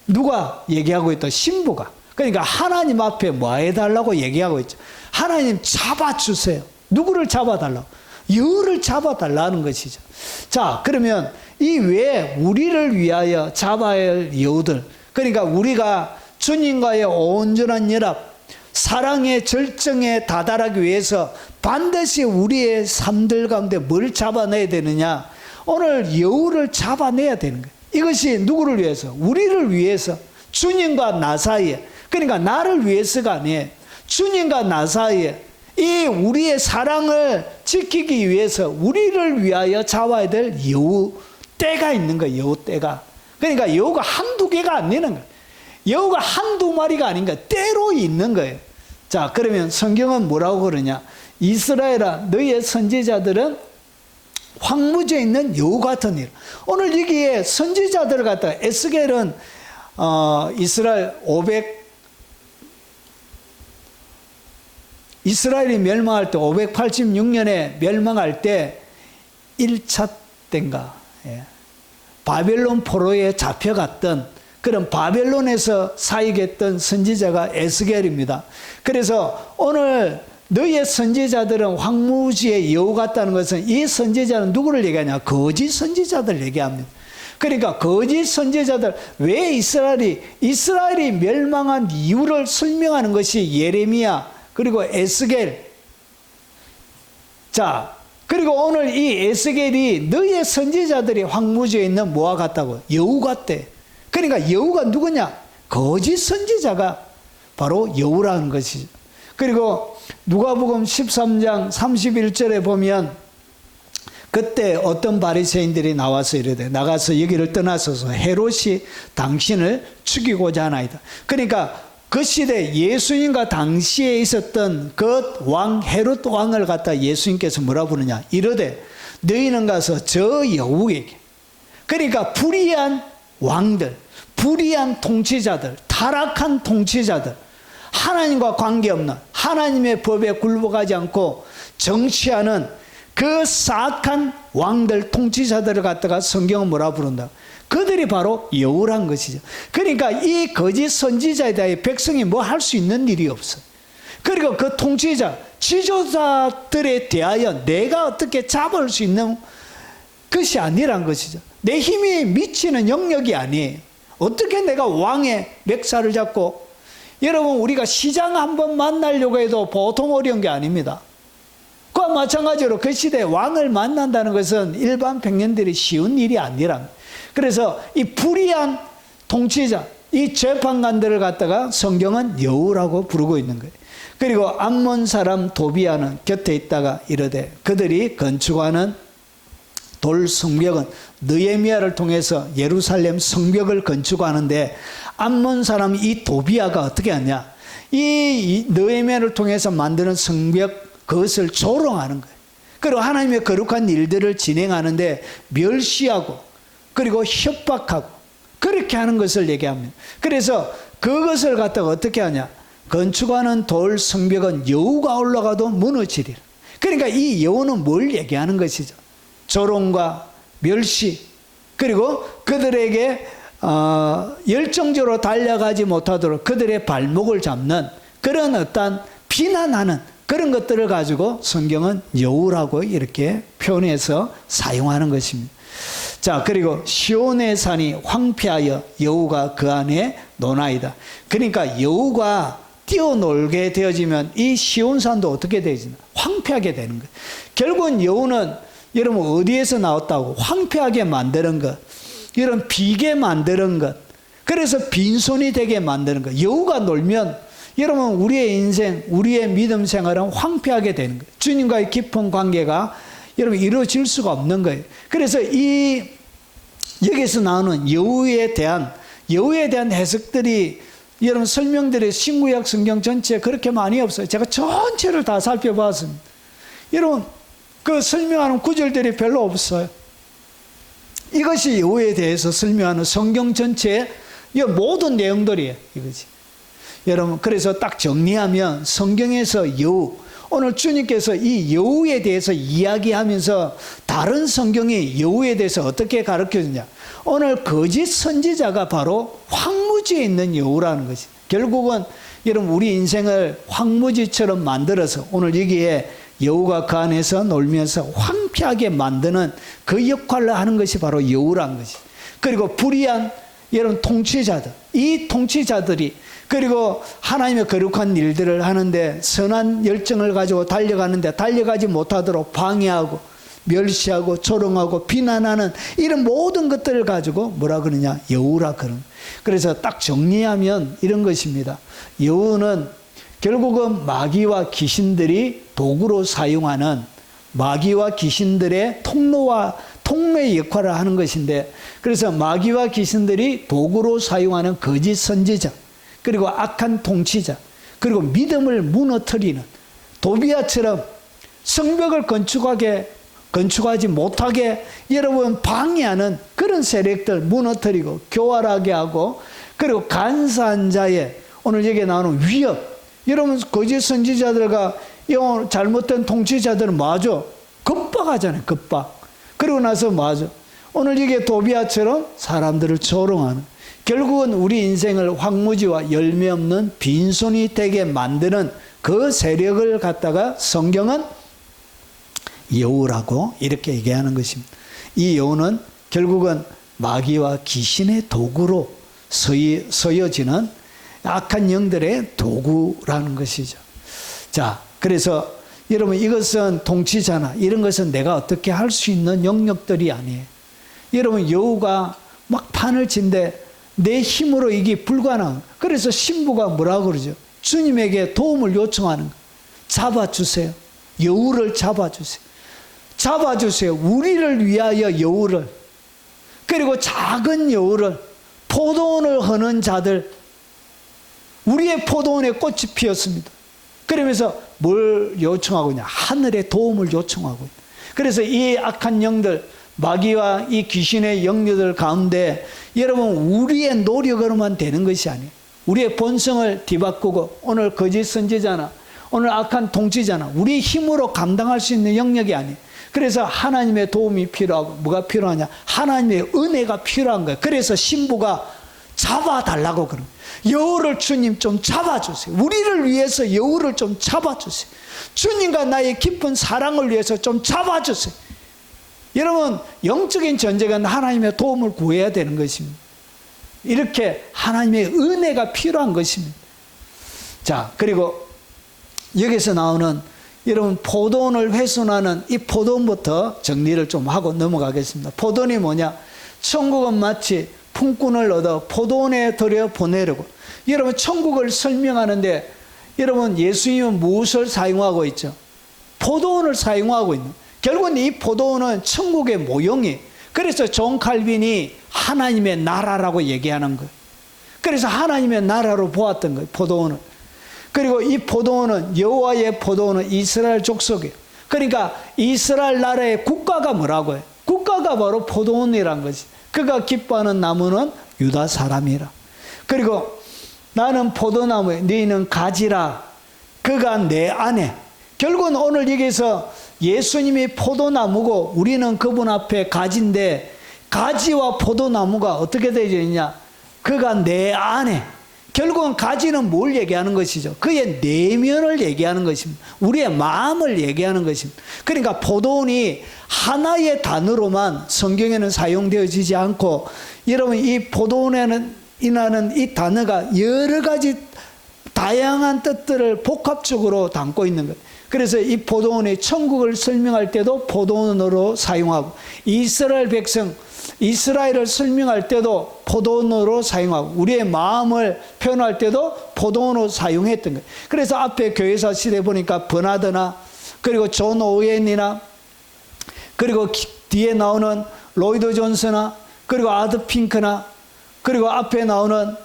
누가 얘기하고 있다? 신부가. 그러니까 하나님 앞에 뭐 해달라고 얘기하고 있죠. 하나님 잡아주세요. 누구를 잡아달라고? 여우를 잡아달라는 것이죠. 자, 그러면 이 외에 우리를 위하여 잡아야 할 여우들, 그러니까 우리가 주님과의 온전한 연합, 사랑의 절정에 다다르기 위해서 반드시 우리의 삶들 가운데 뭘 잡아내야 되느냐? 오늘 여우를 잡아내야 되는 거예요. 이것이 누구를 위해서? 우리를 위해서. 주님과 나 사이에, 그러니까 나를 위해서가 아니에요. 주님과 나 사이에 이 우리의 사랑을 지키기 위해서 우리를 위하여 잡아야 될 여우 떼가 있는 거예요. 여우 떼가. 그러니까 여우가 한두 개가 아니는 거예요. 여우가 한두 마리가 아닌 거예요. 때로 있는 거예요. 자, 그러면 성경은 뭐라고 그러냐? 이스라엘아, 너희의 선지자들은 황무지에 있는 여우 같은 일. 오늘 여기에 선지자들을 갖다가 에스겔은 이스라엘이 멸망할 때 586년에 멸망할 때 1차 때인가 바벨론 포로에 잡혀갔던 그런 바벨론에서 사역했던 선지자가 에스겔입니다. 그래서 오늘 너희의 선지자들은 황무지의 여우 같다는 것은 이 선지자는 누구를 얘기하냐? 거짓 선지자들 얘기합니다. 그러니까 거짓 선지자들, 왜 이스라엘이 멸망한 이유를 설명하는 것이 예레미야 그리고 에스겔. 자, 그리고 오늘 이 에스겔이 너희의 선지자들이 황무지에 있는 뭐와 같다고? 여우 같대. 그러니까 여우가 누구냐? 거짓 선지자가 바로 여우라는 것이죠. 그리고 누가복음 13장 31절에 보면 그때 어떤 바리새인들이 나와서 이르되 나가서 여기를 떠나서서 헤롯이 당신을 죽이고자 하나이다. 그러니까 그 시대 예수님과 당시에 있었던 그 왕 헤롯 왕을 갖다 예수님께서 뭐라 부르냐, 이르되 너희는 가서 저 여우에게, 그러니까 불의한 왕들, 불의한 통치자들, 타락한 통치자들, 하나님과 관계없는, 하나님의 법에 굴복하지 않고 정치하는 그 사악한 왕들, 통치자들을 갖다가 성경은 뭐라 부른다? 그들이 바로 여우란 것이죠. 그러니까 이 거짓 선지자에 대해 백성이 뭐 할 수 있는 일이 없어요. 그리고 그 통치자, 지도자들에 대하여 내가 어떻게 잡을 수 있는 것이 아니란 것이죠. 내 힘이 미치는 영역이 아니에요. 어떻게 내가 왕의 맥살을 잡고, 여러분 우리가 시장 한번 만나려고 해도 보통 어려운 게 아닙니다. 그와 마찬가지로 그 시대에 왕을 만난다는 것은 일반 백년들이 쉬운 일이 아니랍니다. 그래서 이 불의한 통치자, 이 재판관들을 갖다가 성경은 여우라고 부르고 있는 거예요. 그리고 암몬 사람 도비아는 곁에 있다가 이르되 그들이 건축하는 돌 성벽은 느헤미야를 통해서 예루살렘 성벽을 건축하는데, 암몬 사람 이 도비아가 어떻게 하냐, 이 느헤미야를 통해서 만드는 성벽, 그것을 조롱하는 거예요. 그리고 하나님의 거룩한 일들을 진행하는데 멸시하고, 그리고 협박하고, 그렇게 하는 것을 얘기합니다. 그래서 그것을 갖다가 어떻게 하냐, 건축하는 돌 성벽은 여우가 올라가도 무너지리라. 그러니까 이 여우는 뭘 얘기하는 것이죠? 조롱과 멸시, 그리고 그들에게 열정적으로 달려가지 못하도록 그들의 발목을 잡는 그런 어떤 비난하는 그런 것들을 가지고 성경은 여우라고 이렇게 표현해서 사용하는 것입니다. 자, 그리고 시온의 산이 황폐하여 여우가 그 안에 노나이다. 그러니까 여우가 뛰어놀게 되어지면 이 시온산도 어떻게 되어지나? 황폐하게 되는 거예요. 결국은 여우는 여러분 어디에서 나왔다고? 황폐하게 만드는 것, 이런 비게 만드는 것, 그래서 빈손이 되게 만드는 것. 여우가 놀면 여러분 우리의 인생, 우리의 믿음 생활은 황폐하게 되는 거예요. 주님과의 깊은 관계가 여러분 이루어질 수가 없는 거예요. 그래서 이 여기서 나오는 여우에 대한 해석들이 여러분 설명들이 신구약 성경 전체에 그렇게 많이 없어요. 제가 전체를 다 살펴봤습니다. 여러분 그 설명하는 구절들이 별로 없어요. 이것이 여우에 대해서 설명하는 성경 전체의 모든 내용들이에요. 이거지. 여러분 그래서 딱 정리하면 성경에서 여우, 오늘 주님께서 이 여우에 대해서 이야기하면서 다른 성경이 여우에 대해서 어떻게 가르쳐주냐, 오늘 거짓 선지자가 바로 황무지에 있는 여우라는 것이, 결국은 여러분 우리 인생을 황무지처럼 만들어서 오늘 여기에 여우가 그 안에서 놀면서 황폐하게 만드는 그 역할을 하는 것이 바로 여우라는 것이. 그리고 불의한 여러분 통치자들, 이 통치자들이 그리고 하나님의 거룩한 일들을 하는데 선한 열정을 가지고 달려가는데 달려가지 못하도록 방해하고 멸시하고 조롱하고 비난하는 이런 모든 것들을 가지고 뭐라 그러냐, 여우라 그런. 그래서 딱 정리하면 이런 것입니다. 여우는 결국은 마귀와 귀신들이 도구로 사용하는, 마귀와 귀신들의 통로의 역할을 하는 것인데, 그래서 마귀와 귀신들이 도구로 사용하는 거짓 선지자, 그리고 악한 통치자, 그리고 믿음을 무너뜨리는 도비아처럼 성벽을 건축하지 못하게 여러분 방해하는 그런 세력들 무너뜨리고 교활하게 하고, 그리고 간사한 자의 오늘 여기에 나오는 위협, 여러분 거짓 선지자들과 잘못된 통치자들은 마저 겁박하잖아요. 겁박. 그러고 나서 마저 오늘 이게 도비아처럼 사람들을 조롱하는, 결국은 우리 인생을 황무지와 열매 없는 빈손이 되게 만드는 그 세력을 갖다가 성경은 여우라고 이렇게 얘기하는 것입니다. 이 여우는 결국은 마귀와 귀신의 도구로 서여지는 악한 영들의 도구라는 것이죠. 자, 그래서 여러분 이것은 통치자나 이런 것은 내가 어떻게 할 수 있는 영역들이 아니에요. 여러분 여우가 막 판을 친데 내 힘으로 이게 불가능. 그래서 신부가 뭐라고 그러죠? 주님에게 도움을 요청하는 거예요. 잡아주세요. 여우를 잡아주세요. 잡아주세요. 우리를 위하여 여우를, 그리고 작은 여우를, 포도원을 허는 자들, 우리의 포도원에 꽃이 피었습니다. 그러면서 뭘 요청하고 있냐? 하늘의 도움을 요청하고 있다. 그래서 이 악한 영들, 마귀와 이 귀신의 영녀들 가운데 여러분 우리의 노력으로만 되는 것이 아니에요. 우리의 본성을 뒤바꾸고 오늘 거짓 선지자나 오늘 악한 통치자나 우리 힘으로 감당할 수 있는 영역이 아니에요. 그래서 하나님의 도움이 필요하고 뭐가 필요하냐? 하나님의 은혜가 필요한 거예요. 그래서 신부가 잡아달라고 그러는 거예요. 여우를 주님 좀 잡아주세요. 우리를 위해서 여우를 좀 잡아주세요. 주님과 나의 깊은 사랑을 위해서 좀 잡아주세요. 여러분 영적인 전쟁은 하나님의 도움을 구해야 되는 것입니다. 이렇게 하나님의 은혜가 필요한 것입니다. 자, 그리고 여기서 나오는 여러분 포도원을 훼손하는 이 포도원부터 정리를 좀 하고 넘어가겠습니다. 포도원이 뭐냐? 천국은 마치 품꾼을 얻어 포도원에 들여 보내려고. 여러분 천국을 설명하는데 여러분 예수님은 무엇을 사용하고 있죠? 포도원을 사용하고 있는. 결국은 이 포도원은 천국의 모형이에요. 그래서 존 칼빈이 하나님의 나라라고 얘기하는 거예요. 그래서 하나님의 나라로 보았던 거예요, 포도원을. 그리고 이 포도원은 여호와의 포도원은 이스라엘 족속이에요. 그러니까 이스라엘 나라의 국가가 뭐라고 해요? 국가가 바로 포도원이란 것이. 그가 기뻐하는 나무는 유다 사람이라. 그리고 나는 포도나무에 너희는 가지라. 그가 내 안에. 결국은 오늘 여기서 예수님이 포도나무고 우리는 그분 앞에 가지인데 가지와 포도나무가 어떻게 되어 있냐? 그가 내 안에. 결국은 가지는 뭘 얘기하는 것이죠? 그의 내면을 얘기하는 것입니다. 우리의 마음을 얘기하는 것입니다. 그러니까 포도원이 하나의 단어로만 성경에는 사용되어지지 않고 여러분 이 포도원에는 이라는 이 단어가 여러 가지 다양한 뜻들을 복합적으로 담고 있는 거예요. 그래서 이 포도원이 천국을 설명할 때도 포도원으로 사용하고 이스라엘 백성 이스라엘을 설명할 때도 포도원으로 사용하고 우리의 마음을 표현할 때도 포도원으로 사용했던 거예요. 그래서 앞에 교회사 시대 보니까 버나드나 그리고 존 오웬이나 그리고 뒤에 나오는 로이드 존스나 그리고 아드 핑크나 그리고 앞에 나오는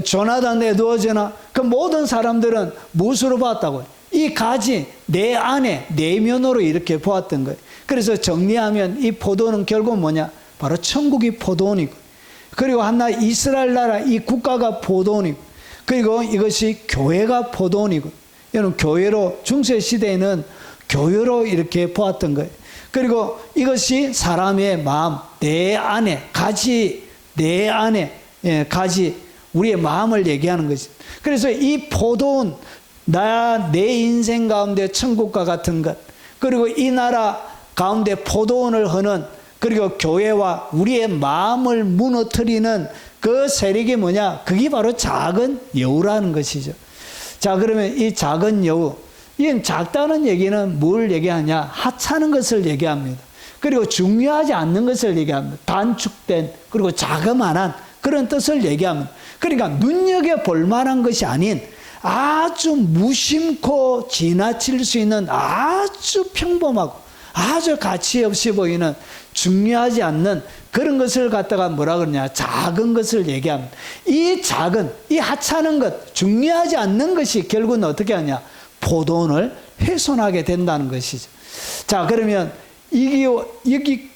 조나단 에드워즈나 그 모든 사람들은 무엇으로 봤다고요? 이 가지 내 안에 내면으로 이렇게 보았던 거예요. 그래서 정리하면 이 포도는 결국 뭐냐? 바로 천국이 포도원이고 그리고 하나 이스라엘 나라 이 국가가 포도원이고 그리고 이것이 교회가 포도원이고 여러분 교회로 중세 시대에는 교회로 이렇게 보았던 거예요. 그리고 이것이 사람의 마음 내 안에 가지 내 안에 가지 우리의 마음을 얘기하는 것입니다. 그래서 이 포도원 내 인생 가운데 천국과 같은 것 그리고 이 나라 가운데 포도원을 하는 그리고 교회와 우리의 마음을 무너뜨리는 그 세력이 뭐냐? 그게 바로 작은 여우라는 것이죠. 자, 그러면 이 작은 여우 이건 작다는 얘기는 뭘 얘기하냐? 하찮은 것을 얘기합니다. 그리고 중요하지 않는 것을 얘기합니다. 단축된 그리고 자그마한 그런 뜻을 얘기합니다. 그러니까 눈여겨볼 만한 것이 아닌 아주 무심코 지나칠 수 있는 아주 평범하고 아주 가치 없이 보이는 중요하지 않는 그런 것을 갖다가 뭐라 그러냐? 작은 것을 얘기합니다. 이 작은, 이 하찮은 것, 중요하지 않는 것이 결국은 어떻게 하냐? 포도원을 훼손하게 된다는 것이죠. 자, 그러면 여기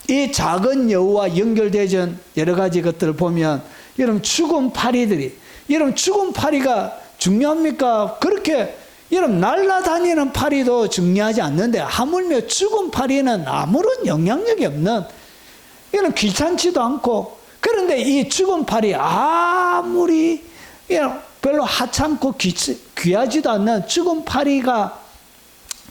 이 작은 여우와 연결되는 여러 가지 것들을 보면 여러분 죽은 파리들이 여러분 죽은 파리가 중요합니까? 그렇게 여러분 날아다니는 파리도 중요하지 않는데 하물며 죽은 파리는 아무런 영향력이 없는 여러분 귀찮지도 않고 그런데 이 죽은 파리 아무리 별로 하찮고 귀하지도 않는 죽은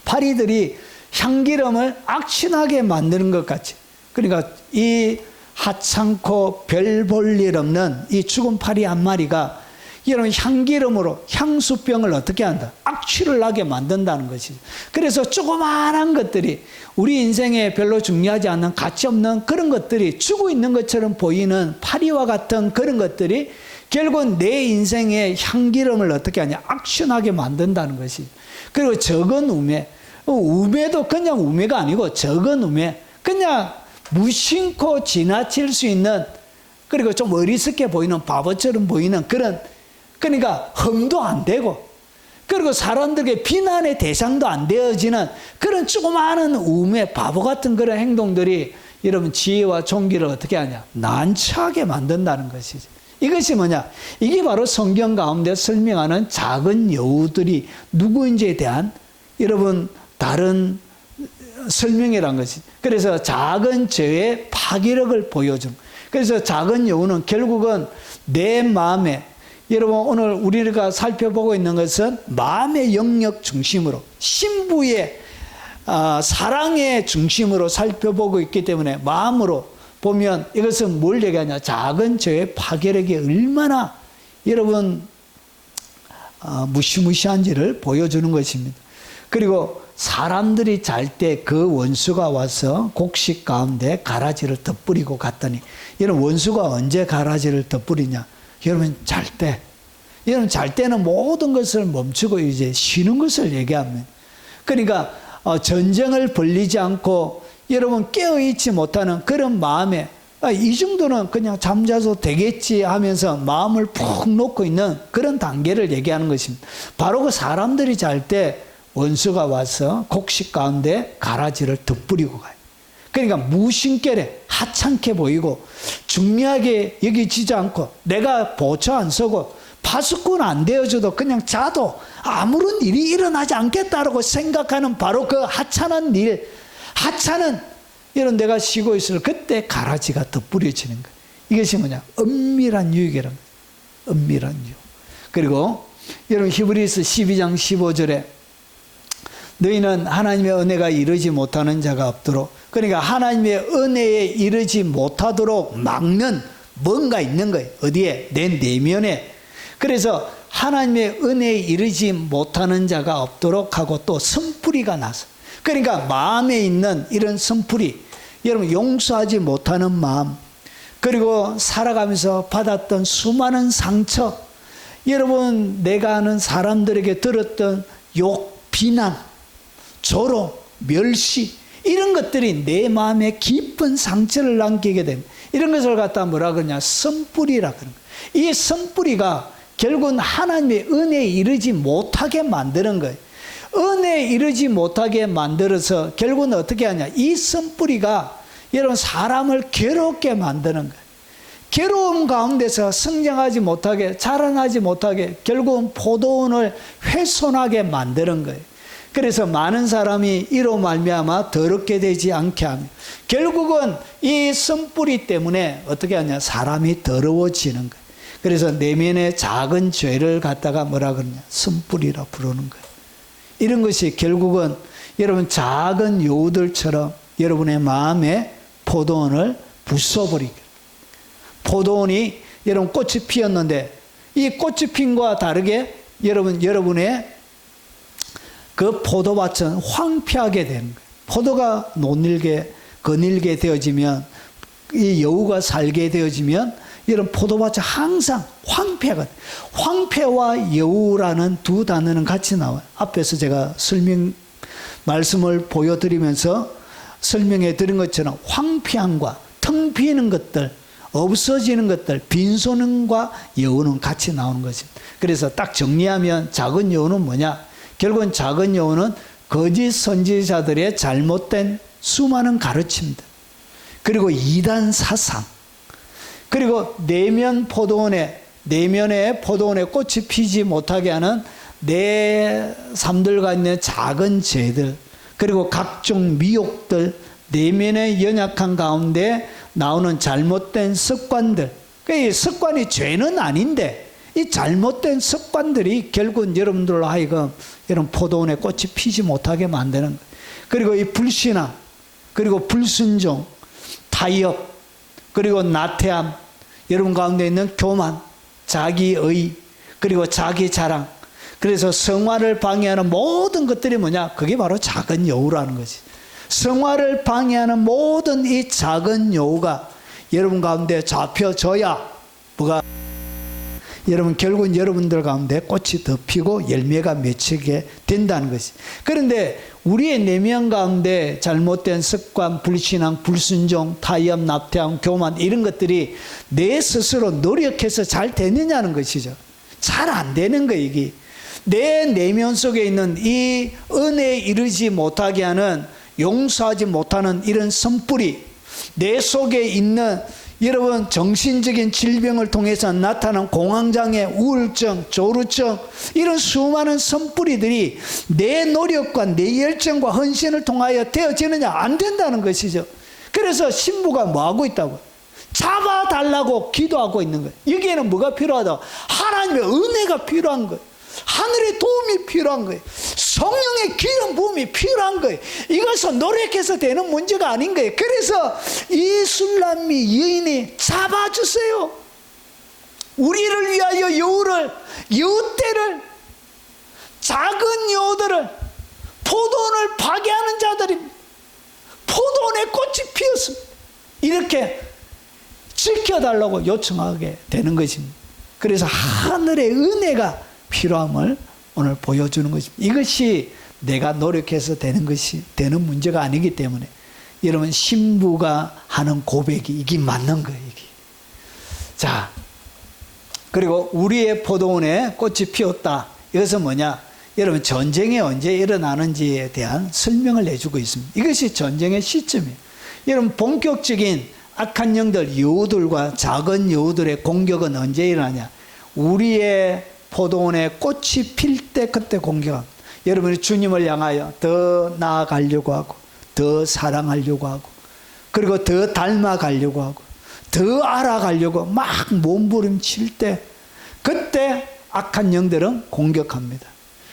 파리들이 향기름을 악취나게 만드는 것 같이 그러니까 이 하찮고 별 볼 일 없는 이 죽은 파리 한 마리가 여러분 향기름으로 향수병을 어떻게 한다? 악취를 나게 만든다는 것이죠. 그래서 조그마한 것들이 우리 인생에 별로 중요하지 않는 가치 없는 그런 것들이 죽어 있는 것처럼 보이는 파리와 같은 그런 것들이 결국은 내 인생의 향기름을 어떻게 하냐? 악취나게 만든다는 것이죠. 그리고 적은 우매도 그냥 우매가 아니고 적은 우매 그냥 무심코 지나칠 수 있는, 그리고 좀 어리석게 보이는, 바보처럼 보이는 그런, 그러니까 흠도 안 되고, 그리고 사람들에게 비난의 대상도 안 되어지는 그런 조그마한 우매, 바보 같은 그런 행동들이 여러분 지혜와 종기를 어떻게 하냐? 난처하게 만든다는 것이죠. 이것이 뭐냐? 이게 바로 성경 가운데 설명하는 작은 여우들이 누구인지에 대한 여러분 다른 설명이란 것이죠. 그래서 작은 죄의 파괴력을 보여준. 그래서 작은 여우는 결국은 내 마음에, 여러분 오늘 우리가 살펴보고 있는 것은 마음의 영역 중심으로, 신부의 사랑의 중심으로 살펴보고 있기 때문에 마음으로 보면 이것은 뭘 얘기하냐? 작은 죄의 파괴력이 얼마나 여러분 무시무시한지를 보여주는 것입니다. 그리고 사람들이 잘 때 그 원수가 와서 곡식 가운데 가라지를 덧뿌리고 갔더니, 여러분 원수가 언제 가라지를 덧뿌리냐? 여러분 잘 때. 여러분 잘 때는 모든 것을 멈추고 이제 쉬는 것을 얘기합니다. 그러니까 전쟁을 벌리지 않고 여러분 깨어있지 못하는 그런 마음에, 이 정도는 그냥 잠자도 되겠지 하면서 마음을 푹 놓고 있는 그런 단계를 얘기하는 것입니다. 바로 그 사람들이 잘 때 원수가 와서 곡식 가운데 가라지를 덧뿌리고 가요. 그러니까 무심결에 하찮게 보이고 중요하게 여기지지 않고, 내가 보초 안 서고 파수꾼 안 되어줘도 그냥 자도 아무런 일이 일어나지 않겠다라고 생각하는 바로 그 하찮은 일, 하찮은 이런 내가 쉬고 있을 그때 가라지가 덧뿌려지는 거예요. 이것이 뭐냐? 은밀한 유익이라는 거예요. 은밀한 유익. 그리고 여러분 히브리서 12장 15절에 너희는 하나님의 은혜가 이르지 못하는 자가 없도록, 그러니까 하나님의 은혜에 이르지 못하도록 막는 뭔가 있는 거예요. 어디에? 내 내면에. 그래서 하나님의 은혜에 이르지 못하는 자가 없도록 하고 또 선뿌리가 나서, 그러니까 마음에 있는 이런 선뿌리, 여러분 용서하지 못하는 마음, 그리고 살아가면서 받았던 수많은 상처, 여러분 내가 아는 사람들에게 들었던 욕, 비난, 조롱, 멸시, 이런 것들이 내 마음에 깊은 상처를 남기게 됩니다. 이런 것을 갖다 뭐라 그러냐? 선뿌리라 그러는 거예요. 이 선뿌리가 결국은 하나님의 은혜에 이르지 못하게 만드는 거예요. 은혜에 이르지 못하게 만들어서 결국은 어떻게 하냐? 이 선뿌리가 여러분 사람을 괴롭게 만드는 거예요. 괴로움 가운데서 성장하지 못하게, 자라나지 못하게 결국은 포도원을 훼손하게 만드는 거예요. 그래서 많은 사람이 이로 말미암아 더럽게 되지 않게 하며, 결국은 이 선뿌리 때문에 어떻게 하냐? 사람이 더러워지는 거예요. 그래서 내면의 작은 죄를 갖다가 뭐라 그러냐? 선뿌리라 부르는 거예요. 이런 것이 결국은 여러분 작은 여우들처럼 여러분의 마음에 포도원을 부숴버리게. 포도원이 여러분 꽃이 피었는데 이 꽃이 핀 것과 다르게 여러분의 그 포도밭은 황폐하게 되는 거예요. 포도가 논일게 거닐게 되어지면, 이 여우가 살게 되어지면 이런 포도밭이 항상 황폐가, 황폐와 여우라는 두 단어는 같이 나와요. 앞에서 제가 말씀을 보여드리면서 설명해 드린 것처럼 황폐함과 텅 비는 것들, 없어지는 것들, 빈손과 여우는 같이 나오는 것입니다. 그래서 딱 정리하면 작은 여우는 뭐냐? 결국은 작은 여우는 거짓 선지자들의 잘못된 수많은 가르침들, 그리고 이단 사상, 그리고 내면에 포도원에 꽃이 피지 못하게 하는 내 삶들과 있는 작은 죄들, 그리고 각종 미혹들, 내면의 연약한 가운데 나오는 잘못된 습관들. 이 습관이 죄는 아닌데 이 잘못된 습관들이 결국은 여러분들로 하여금 이런 포도원에 꽃이 피지 못하게 만드는 거예요. 그리고 이 불신앙, 그리고 불순종, 타협, 그리고 나태함, 여러분 가운데 있는 교만, 자기의, 그리고 자기 자랑. 그래서 성화를 방해하는 모든 것들이 뭐냐? 그게 바로 작은 여우라는 거지. 성화를 방해하는 모든 이 작은 여우가 여러분 가운데 잡혀져야 뭐가, 여러분 결국은 여러분들 가운데 꽃이 더 피고 열매가 맺히게 된다는 것이. 그런데 우리의 내면 가운데 잘못된 습관, 불신앙, 불순종, 타협, 나태함, 교만 이런 것들이 내 스스로 노력해서 잘 되느냐는 것이죠. 잘 안 되는 거예요. 이게 내 내면 속에 있는 이 은혜에 이르지 못하게 하는, 용서하지 못하는 이런 선뿌리, 내 속에 있는 여러분 정신적인 질병을 통해서 나타난 공황장애, 우울증, 조루증 이런 수많은 선뿌리들이 내 노력과 내 열정과 헌신을 통하여 되어지느냐? 안 된다는 것이죠. 그래서 신부가 뭐하고 있다고? 잡아달라고 기도하고 있는 거예요. 여기에는 뭐가 필요하다? 하나님의 은혜가 필요한 거예요. 하늘의 도움이 필요한 거예요. 성령의 기름 부음이 필요한 거예요. 이것은 노력해서 되는 문제가 아닌 거예요. 그래서 이 술람미 여인이 잡아주세요. 우리를 위하여 여우떼를, 작은 여우들을, 포도원을 파괴하는 자들입니다. 포도원에 꽃이 피었습니다. 이렇게 지켜달라고 요청하게 되는 것입니다. 그래서 하늘의 은혜가 필요함을 오늘 보여주는 것입니다. 이것이 내가 노력해서 되는 것이 되는 문제가 아니기 때문에 여러분, 신부가 하는 고백이 이게 맞는 거예요. 이게. 자, 그리고 우리의 포도원에 꽃이 피었다. 이것은 뭐냐? 여러분, 전쟁이 언제 일어나는지에 대한 설명을 해주고 있습니다. 이것이 전쟁의 시점이에요. 여러분, 본격적인 악한 영들, 여우들과 작은 여우들의 공격은 언제 일어나냐? 우리의 포도원에 꽃이 필 때 그때 공격합니다. 여러분이 주님을 향하여 더 나아가려고 하고, 더 사랑하려고 하고, 그리고 더 닮아가려고 하고, 더 알아가려고 막 몸부림칠 때, 그때 악한 영들은 공격합니다.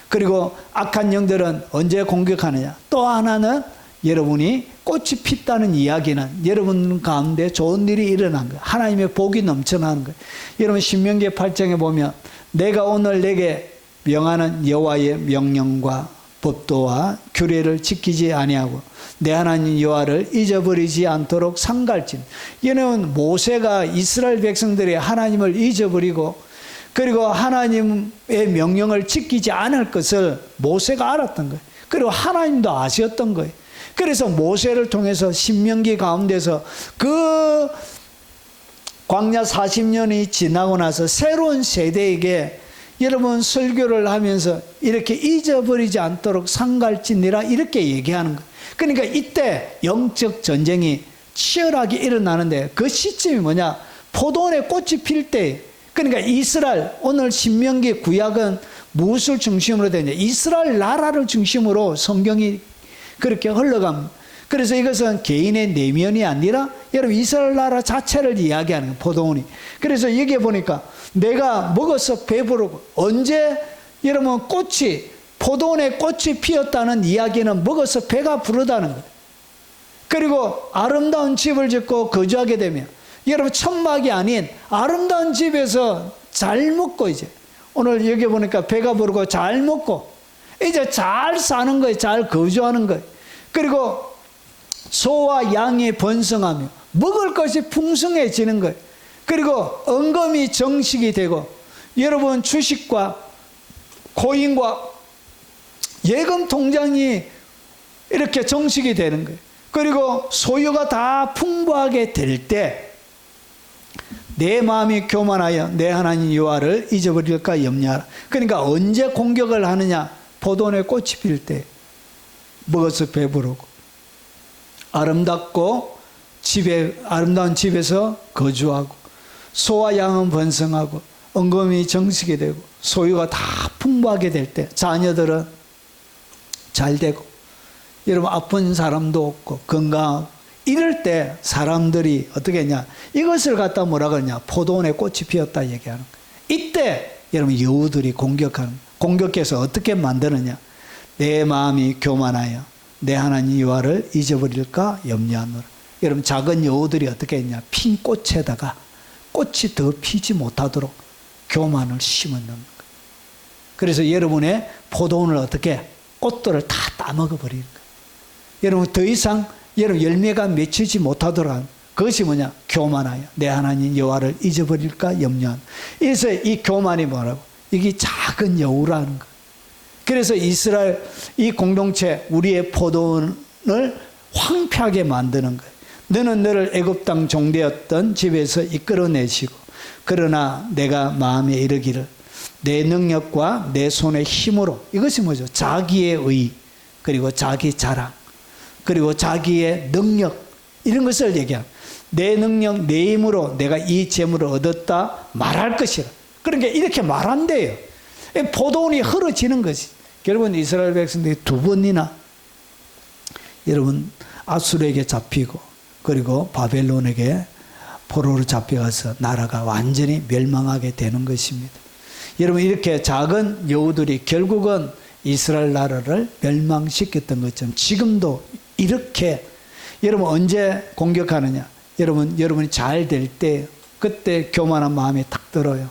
그리고 악한 영들은 언제 공격하느냐? 또 하나는 여러분이 꽃이 폈다는 이야기는 여러분 가운데 좋은 일이 일어난 거예요. 하나님의 복이 넘쳐나는 거예요. 여러분, 신명기 8장에 보면 내가 오늘 내게 명하는 여호와의 명령과 법도와 규례를 지키지 아니하고 내 하나님 여호와를 잊어버리지 않도록 상갈진. 여러분, 모세가 이스라엘 백성들이 하나님을 잊어버리고 그리고 하나님의 명령을 지키지 않을 것을 모세가 알았던 거예요. 그리고 하나님도 아셨던 거예요. 그래서 모세를 통해서 신명기 가운데서 그 광야 40년이 지나고 나서 새로운 세대에게 여러분 설교를 하면서 이렇게 잊어버리지 않도록 상갈지니라 이렇게 얘기하는 거예요. 그러니까 이때 영적 전쟁이 치열하게 일어나는데 그 시점이 뭐냐? 포도원에 꽃이 필 때. 그러니까 이스라엘, 오늘 신명기 구약은 무엇을 중심으로 되냐? 이스라엘 나라를 중심으로 성경이 그렇게 흘러갑니다. 그래서 이것은 개인의 내면이 아니라 여러분 이스라엘 나라 자체를 이야기하는 거예요. 포도원이. 그래서 여기에 보니까 내가 먹어서 배부르고, 언제 여러분 포도원에 꽃이 피었다는 이야기는 먹어서 배가 부르다는 거예요. 그리고 아름다운 집을 짓고 거주하게 되면 여러분 천막이 아닌 아름다운 집에서 잘 먹고, 이제 오늘 여기 보니까 배가 부르고 잘 먹고 이제 잘 사는 거예요. 잘 거주하는 거예요. 그리고 소와 양이 번성하며 먹을 것이 풍성해지는 거예요. 그리고 은금이 정식이 되고 여러분 주식과 코인과 예금 통장이 이렇게 정식이 되는 거예요. 그리고 소유가 다 풍부하게 될 때 내 마음이 교만하여 내 하나님 여호와를 잊어버릴까 염려하라. 그러니까 언제 공격을 하느냐? 포도원에 꽃이 필 때 먹어서 배부르고 아름다운 집에서 거주하고 소와 양은 번성하고 은금이 정식이 되고 소유가 다 풍부하게 될 때 자녀들은 잘 되고 여러분 아픈 사람도 없고 건강하고 이럴 때 사람들이 어떻게 했냐? 이것을 갖다 뭐라 그러냐? 포도원에 꽃이 피었다 얘기하는 거예요. 이때 여러분 여우들이 공격해서 어떻게 만드느냐? 내 마음이 교만하여 내 하나님 여호와를 잊어버릴까 염려하노라. 여러분 작은 여우들이 어떻게 했냐? 핀 꽃에다가 꽃이 더 피지 못하도록 교만을 심어놓는 거예요. 그래서 여러분의 포도원을 어떻게 꽃들을 다 따먹어 버리는 거예요. 여러분 더 이상 여러분 열매가 맺히지 못하도록 그것이 뭐냐? 교만하여 내 하나님 여호와를 잊어버릴까 염려하노라. 그래서 이 교만이 뭐라고? 이게 작은 여우라는 거예요. 그래서 이스라엘 이 공동체 우리의 포도원을 황폐하게 만드는 거예요. 너는 너를 애굽 땅 종되었던 집에서 이끌어내시고 그러나 내가 마음에 이르기를 내 능력과 내 손의 힘으로 이것이 뭐죠? 자기의 의 그리고 자기 자랑 그리고 자기의 능력 이런 것을 얘기합니다. 내 능력 내 힘으로 내가 이 재물을 얻었다 말할 것이라. 그러니까 이렇게 말한대요. 포도원이 흐려지는 것이. 결국은 이스라엘 백성들이 두 번이나 여러분 아수르에게 잡히고 그리고 바벨론에게 포로로 잡혀가서 나라가 완전히 멸망하게 되는 것입니다. 여러분 이렇게 작은 여우들이 결국은 이스라엘 나라를 멸망시켰던 것처럼 지금도 이렇게 여러분 언제 공격하느냐? 여러분이 잘 될 때 그때 교만한 마음이 탁 들어요.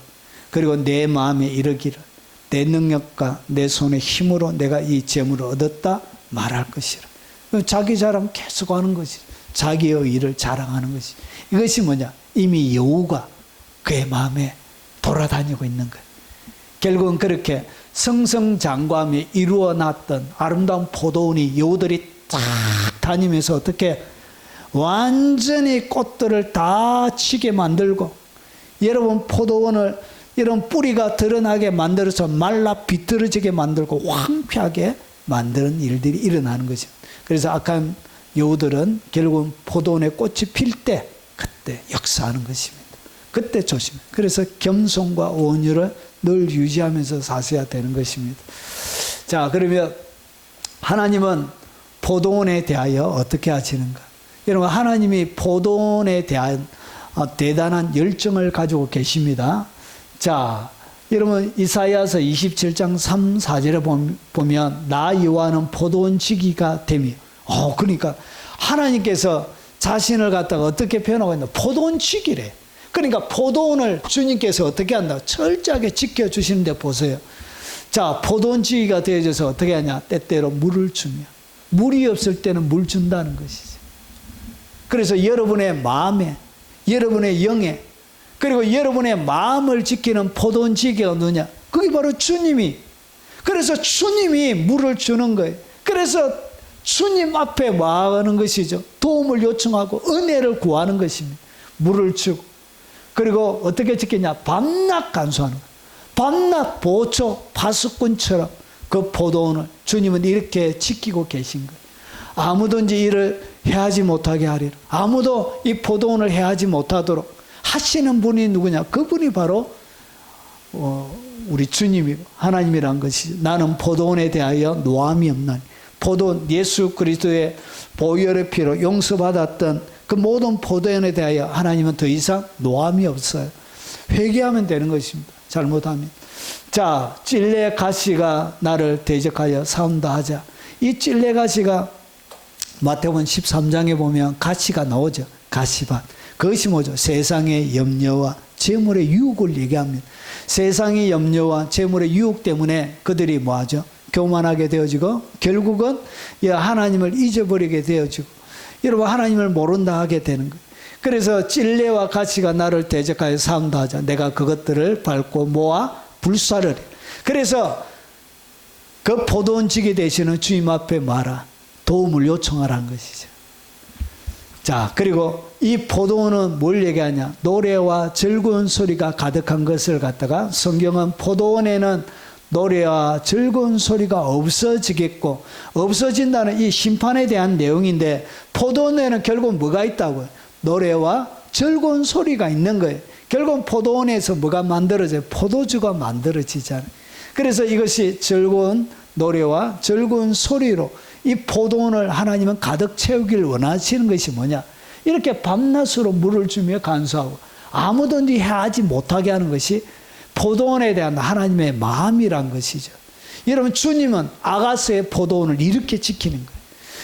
그리고 내 마음에 이르기를 내 능력과 내 손의 힘으로 내가 이 재물을 얻었다 말할 것이라. 자기 자랑 계속하는 것이 자기의 일을 자랑하는 것이 이것이 뭐냐? 이미 여우가 그의 마음에 돌아다니고 있는 거예요. 결국은 그렇게 승승장구하며 이루어놨던 아름다운 포도원이 여우들이 쫙 다니면서 어떻게 완전히 꽃들을 다 치게 만들고 여러분 포도원을 이런 뿌리가 드러나게 만들어서 말라 비틀어지게 만들고 황폐하게 만드는 일들이 일어나는 것입니다. 그래서 악한 여우들은 결국은 포도원에 꽃이 필 때 그때 역사하는 것입니다. 그때 조심해. 그래서 겸손과 온유를 늘 유지하면서 사셔야 되는 것입니다. 자, 그러면 하나님은 포도원에 대하여 어떻게 하시는가? 여러분 하나님이 포도원에 대한 대단한 열정을 가지고 계십니다. 자, 여러분 이사야서 27장 3, 4절에 보면 나 여호와는 포도원 지기가 되며 그러니까 하나님께서 자신을 갖다가 어떻게 표현하고 있나? 포도원 지기래. 그러니까 포도원을 주님께서 어떻게 한다? 철저하게 지켜주시는데 보세요. 자, 포도원 지기가 되어져서 어떻게 하냐? 때때로 물을 주며 물이 없을 때는 물 준다는 것이죠. 그래서 여러분의 마음에 여러분의 영에 그리고 여러분의 마음을 지키는 포도원 지기가 누구냐? 그게 바로 주님이. 그래서 주님이 물을 주는 거예요. 그래서 주님 앞에 와가는 것이죠. 도움을 요청하고 은혜를 구하는 것입니다. 물을 주고 그리고 어떻게 지키냐? 밤낮 간수하는 거예요. 밤낮 보초 파수꾼처럼 그 포도원을 주님은 이렇게 지키고 계신 거예요. 아무든지 이를 해하지 못하게 하리라. 아무도 이 포도원을 해하지 못하도록 하시는 분이 누구냐? 그분이 바로 우리 주님이고 하나님이란 것이. 나는 포도원에 대하여 노함이 없나니. 포도원 예수 그리스도의 보혈의 피로 용서받았던 그 모든 포도원에 대하여 하나님은 더 이상 노함이 없어요. 회개하면 되는 것입니다. 잘못하면. 자, 찔레 가시가 나를 대적하여 싸운다 하자. 이 찔레 가시가 마태복음 13장에 보면 가시가 나오죠. 가시밭. 그것이 뭐죠? 세상의 염려와 재물의 유혹을 얘기합니다. 세상의 염려와 재물의 유혹 때문에 그들이 뭐하죠? 교만하게 되어지고 결국은 하나님을 잊어버리게 되어지고 여러분 하나님을 모른다 하게 되는 거예요. 그래서 찔레와 가시가 나를 대적하여 싸운다 하자. 내가 그것들을 밟고 모아 불사르리. 그래서 그 포도원 지게 되시는 주님 앞에 말아 도움을 요청하라는 것이죠. 자, 그리고 이 포도원은 뭘 얘기하냐? 노래와 즐거운 소리가 가득한 것을 갖다가 성경은 포도원에는 노래와 즐거운 소리가 없어지겠고 없어진다는 이 심판에 대한 내용인데 포도원에는 결국 뭐가 있다고요? 노래와 즐거운 소리가 있는 거예요. 결국 포도원에서 뭐가 만들어져요? 포도주가 만들어지잖아요. 그래서 이것이 즐거운 노래와 즐거운 소리로 이 포도원을 하나님은 가득 채우기를 원하시는 것이 뭐냐? 이렇게 밤낮으로 물을 주며 간수하고 아무든지 해하지 못하게 하는 것이 포도원에 대한 하나님의 마음이란 것이죠. 여러분 주님은 아가스의 포도원을 이렇게 지키는 거예요.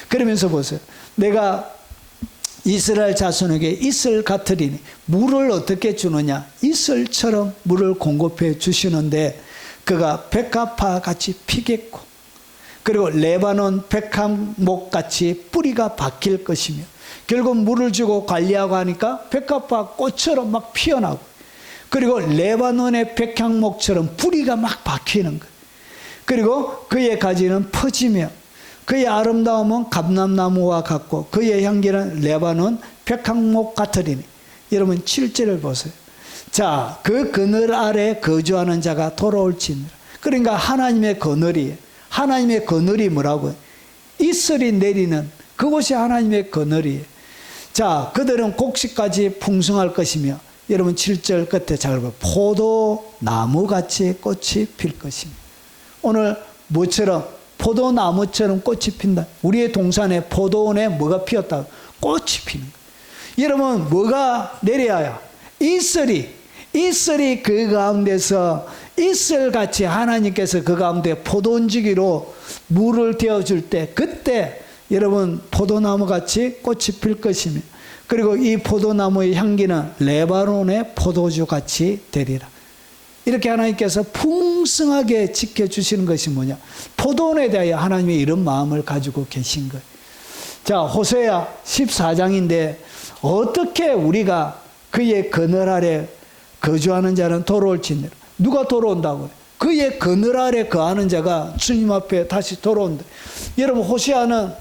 그러면서 보세요. 내가 이스라엘 자손에게 이슬 같으리니 물을 어떻게 주느냐? 이슬처럼 물을 공급해 주시는데 그가 백합화 같이 피겠고 그리고 레바논 백합목 같이 뿌리가 박힐 것이며 결국 물을 주고 관리하고 하니까 백합화 꽃처럼 막 피어나고 그리고 레바논의 백향목처럼 뿌리가 막 박히는 거예요. 그리고 그의 가지는 퍼지며 그의 아름다움은 감람나무와 같고 그의 향기는 레바논 백향목 같으리니. 여러분 7절을 보세요. 자, 그 그늘 아래 거주하는 자가 돌아올지니라. 그러니까 하나님의 그늘이, 하나님의 그늘이 뭐라고요? 이슬이 내리는 그곳이 하나님의 그늘이에요. 자, 그들은 곡식까지 풍성할 것이며, 여러분 7절 끝에 잘 보면 포도나무같이 꽃이 필 것이며. 오늘 뭐처럼? 포도나무처럼 꽃이 핀다. 우리의 동산에 포도원에 뭐가 피었다? 꽃이 피는 거예요. 여러분 뭐가 내려야? 이슬이 그 가운데서 이슬같이 하나님께서 그 가운데 포도원지기로 물을 데워줄 때, 그때 여러분 포도나무같이 꽃이 필 것이며, 그리고 이 포도나무의 향기는 레바논의 포도주같이 되리라. 이렇게 하나님께서 풍성하게 지켜주시는 것이 뭐냐? 포도원에 대하여 하나님이 이런 마음을 가지고 계신 거예요. 자, 호세아 14장인데 어떻게 우리가 그의 그늘 아래 거주하는 자는 돌아올지니라. 누가 돌아온다고요? 그의 그늘 아래 거하는 자가 주님 앞에 다시 돌아온다. 여러분 호세아는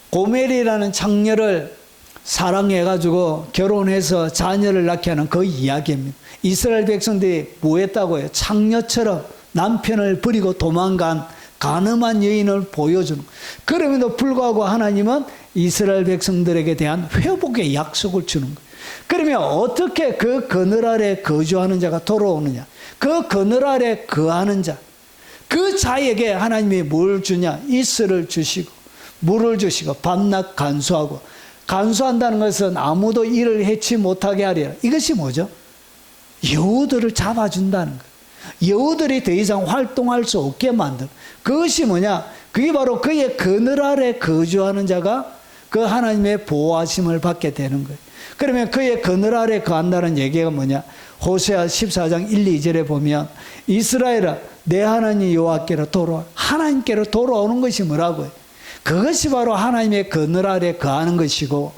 고멜이라는 장녀를 사랑해가지고 결혼해서 자녀를 낳게 하는 그 이야기입니다. 이스라엘 백성들이 뭐 했다고요? 장녀처럼 남편을 버리고 도망간 가늠한 여인을 보여주는 거예요. 그럼에도 불구하고 하나님은 이스라엘 백성들에게 대한 회복의 약속을 주는 거예요. 그러면 어떻게 그 그늘 아래 거주하는 자가 돌아오느냐? 그 그늘 아래 거하는 자, 그 자에게 하나님이 뭘 주냐? 이슬을 주시고 물을 주시고 밤낮 간수하고, 간수한다는 것은 아무도 이를 해치 못하게 하리라. 이것이 뭐죠? 여우들을 잡아준다는 거예요. 여우들이 더 이상 활동할 수 없게 만드는, 그것이 뭐냐? 그게 바로 그의 그늘 아래 거주하는 자가 그 하나님의 보호하심을 받게 되는 거예요. 그러면 그의 그늘 아래 거한다는 얘기가 뭐냐? 호세아 14장 1, 2절에 보면 이스라엘아 내 하나님 여호와께로 돌아와. 하나님께로 돌아오는 것이 뭐라고요? 그것이 바로 하나님의 그늘 아래 거하는 것이고,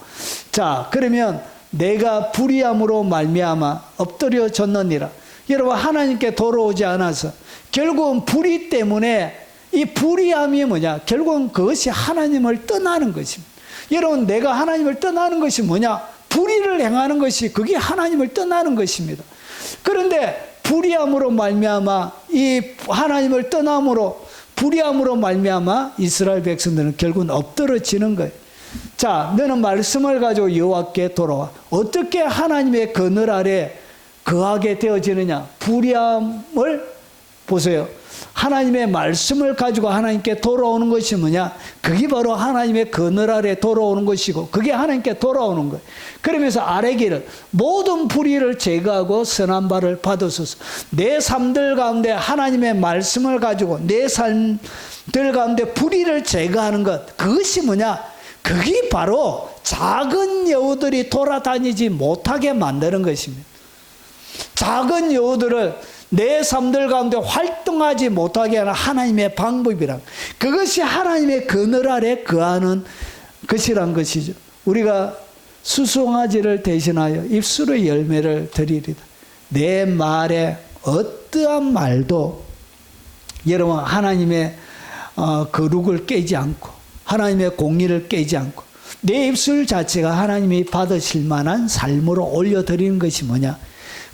자, 그러면 내가 불의함으로 말미암아 엎드려졌느니라. 여러분 하나님께 돌아오지 않아서 결국은 불의 때문에, 이 불의함이 뭐냐? 결국은 그것이 하나님을 떠나는 것입니다. 여러분 내가 하나님을 떠나는 것이 뭐냐? 불의를 행하는 것이, 그게 하나님을 떠나는 것입니다. 그런데 불의함으로 말미암아, 이 하나님을 떠남으로, 불의함으로 말미암아 이스라엘 백성들은 결국은 엎드러지는 거예요. 자, 너는 말씀을 가지고 여호와께 돌아와. 어떻게 하나님의 그늘 아래 거하게 되어지느냐? 불의함을 보세요. 하나님의 말씀을 가지고 하나님께 돌아오는 것이 뭐냐? 그게 바로 하나님의 그늘 아래 돌아오는 것이고, 그게 하나님께 돌아오는 거예요. 그러면서 아뢰기를 모든 불의를 제거하고 선한 바를 받으소서. 내 삶들 가운데 하나님의 말씀을 가지고 내 삶들 가운데 불의를 제거하는 것, 그것이 뭐냐? 그게 바로 작은 여우들이 돌아다니지 못하게 만드는 것입니다. 작은 여우들을 내 삶들 가운데 활동하지 못하게 하는 하나님의 방법이란, 그것이 하나님의 그늘 아래 거하는 것이란 것이죠. 우리가 수송아지를 대신하여 입술의 열매를 드리리다. 내 말에 어떠한 말도 여러분 하나님의 거룩을 깨지 않고 하나님의 공의를 깨지 않고 내 입술 자체가 하나님이 받으실 만한 삶으로 올려드리는 것이 뭐냐?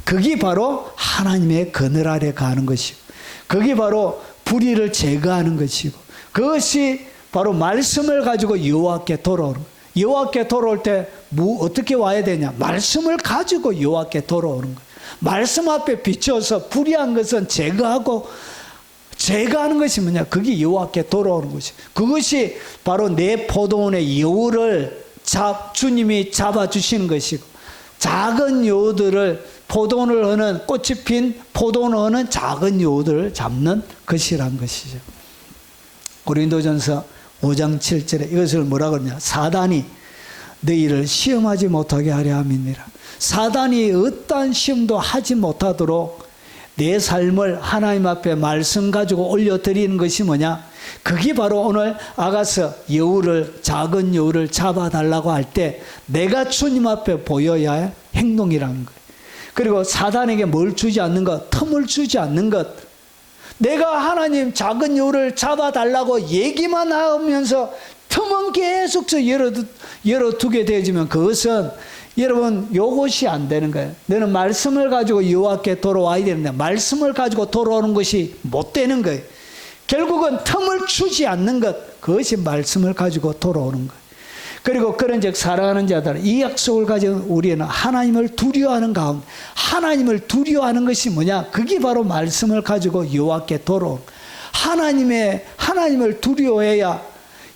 그게 바로 하나님의 그늘 아래 가는 것이고, 그게 바로 불의를 제거하는 것이고, 그것이 바로 말씀을 가지고 여호와께 돌아오는 거예요. 여호와께 돌아올 때 어떻게 와야 되냐? 말씀을 가지고 여호와께 돌아오는 거예요. 말씀 앞에 비춰서 불의한 것은 제거하고, 제거하는 것이 뭐냐? 그게 여호와께 돌아오는 것이. 그것이 바로 내 포도원의 여우를 주님이 잡아주시는 것이고, 작은 여우들을, 포도원을 하는, 꽃이 핀 포도원을 하는 작은 여우들을 잡는 것이란 것이죠. 고린도전서 5장 7절에 이것을 뭐라 그러냐? 사단이 너희를 시험하지 못하게 하려 함이니라. 사단이 어떠한 시험도 하지 못하도록 내 삶을 하나님 앞에 말씀 가지고 올려드리는 것이 뭐냐? 그게 바로 오늘 아가서 여우를, 작은 여우를 잡아달라고 할 때 내가 주님 앞에 보여야 할 행동이라는 거예요. 그리고 사단에게 뭘 주지 않는 것, 틈을 주지 않는 것, 내가 하나님 작은 여우를 잡아달라고 얘기만 하면서 틈은 계속 열어두게 되어지면 그것은 여러분 요것이 안 되는 거예요. 너는 말씀을 가지고 여호와께 돌아와야 되는데 말씀을 가지고 돌아오는 것이 못 되는 거예요. 결국은 틈을 주지 않는 것, 그것이 말씀을 가지고 돌아오는 거예요. 그리고 그런즉 사랑하는 자들, 이 약속을 가진 우리는 하나님을 두려워하는 가운데, 하나님을 두려워하는 것이 뭐냐? 그게 바로 말씀을 가지고 여호와께 돌아오는 거예요. 하나님을 두려워해야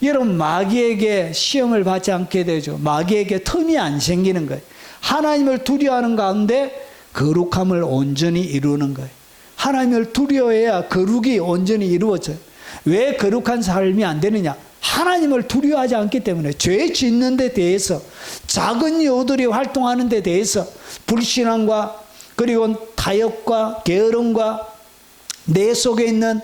여러분 마귀에게 시험을 받지 않게 되죠. 마귀에게 틈이 안 생기는 거예요. 하나님을 두려워하는 가운데 거룩함을 온전히 이루는 거예요. 하나님을 두려워해야 거룩이 온전히 이루어져요. 왜 거룩한 삶이 안 되느냐? 하나님을 두려워하지 않기 때문에 죄 짓는 데 대해서, 작은 여우들이 활동하는 데 대해서 불신앙과 그리고 타협과 게으름과 내 속에 있는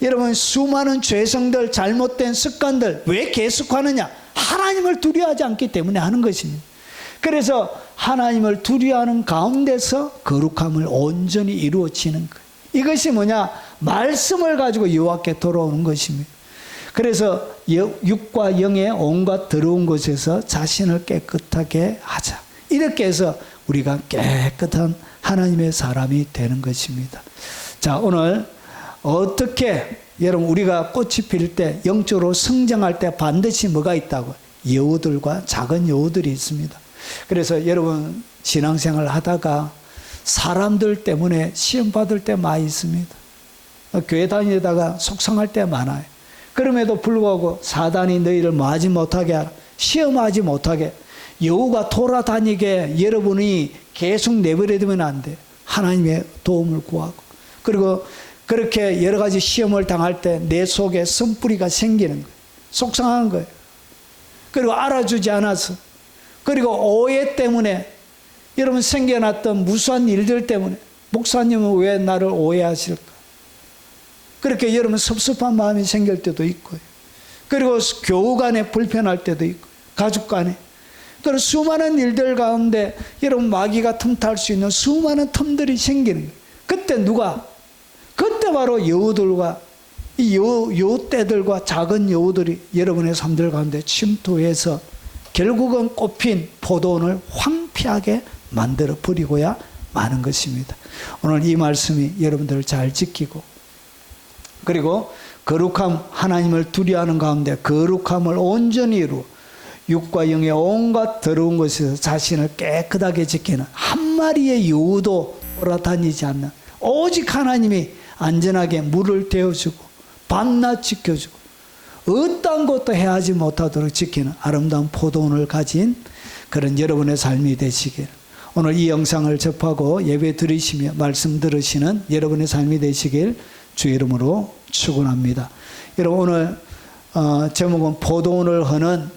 여러분 수많은 죄성들, 잘못된 습관들 왜 계속하느냐? 하나님을 두려워하지 않기 때문에 하는 것입니다. 그래서 하나님을 두려워하는 가운데서 거룩함을 온전히 이루어지는 거예요. 이것이 뭐냐? 말씀을 가지고 여호와께 돌아오는 것입니다. 그래서 육과 영의 온갖 더러운 것에서 자신을 깨끗하게 하자. 이렇게 해서 우리가 깨끗한 하나님의 사람이 되는 것입니다. 자, 오늘 어떻게 여러분 우리가 꽃이 필 때 영적으로 성장할 때 반드시 뭐가 있다고? 여우들과 작은 여우들이 있습니다. 그래서 여러분 신앙생활 하다가 사람들 때문에 시험 받을 때 많이 있습니다. 교회 다니다가 속상할 때 많아요. 그럼에도 불구하고 사단이 너희를 뭐하지 못하게 하라, 시험하지 못하게, 여우가 돌아다니게 여러분이 계속 내버려두면 안 돼. 하나님의 도움을 구하고, 그리고 그렇게 여러 가지 시험을 당할 때 내 속에 쓴뿌리가 생기는 거예요. 속상한 거예요. 그리고 알아주지 않아서, 그리고 오해 때문에 여러분 생겨났던 무수한 일들 때문에 목사님은 왜 나를 오해하실까? 그렇게 여러분 섭섭한 마음이 생길 때도 있고요. 그리고 교우 간에 불편할 때도 있고, 가족 간에. 그리고 수많은 일들 가운데 여러분 마귀가 틈탈 수 있는 수많은 틈들이 생기는 거예요. 그때 누가? 그때 바로 여우들과 이 여우떼들과 작은 여우들이 여러분의 삶들 가운데 침투해서 결국은 꽃핀 포도원을 황폐하게 만들어 버리고야 마는 것입니다. 오늘 이 말씀이 여러분들을 잘 지키고, 그리고 거룩함, 하나님을 두려워하는 가운데 거룩함을 온전히 이루어 육과 영의 온갖 더러운 것에서 자신을 깨끗하게 지키는, 한 마리의 여우도 돌아다니지 않는, 오직 하나님이 안전하게 물을 데워주고 밤낮 지켜주고 어떤 것도 해하지 못하도록 지키는 아름다운 포도원을 가진 그런 여러분의 삶이 되시길, 오늘 이 영상을 접하고 예배 드리시며 말씀 들으시는 여러분의 삶이 되시길 주 이름으로 축원합니다. 여러분 오늘 제목은 포도원을 허는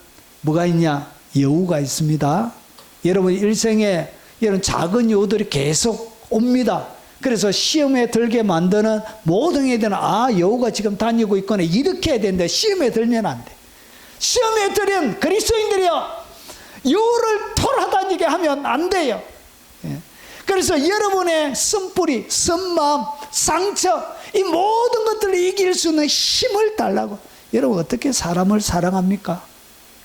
뭐가 있냐? 여우가 있습니다. 여러분 일생에 이런 작은 여우들이 계속 옵니다. 그래서 시험에 들게 만드는 모든 애들은 여우가 지금 다니고 있거나 이렇게 해야 되는데 시험에 들면 안 돼. 시험에 들은 그리스도인들이요, 여우를 돌아다니게 하면 안 돼요. 그래서 여러분의 쓴뿌리, 쓴마음, 상처, 이 모든 것들을 이길 수 있는 힘을 달라고. 여러분 어떻게 사람을 사랑합니까?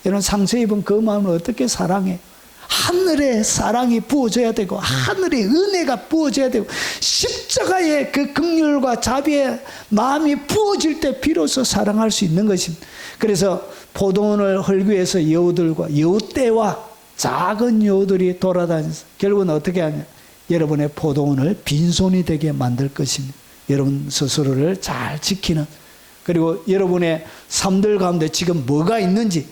여러분 상처 입은 그 마음을 어떻게 사랑해? 하늘의 사랑이 부어져야 되고 하늘의 은혜가 부어져야 되고 십자가의 그 긍휼과 자비의 마음이 부어질 때 비로소 사랑할 수 있는 것입니다. 그래서 포도원을 헐기 위해서 여우들과 여우떼와 작은 여우들이 돌아다니면서 결국은 어떻게 하냐? 여러분의 포도원을 빈손이 되게 만들 것입니다. 여러분 스스로를 잘 지키는, 그리고 여러분의 삶들 가운데 지금 뭐가 있는지,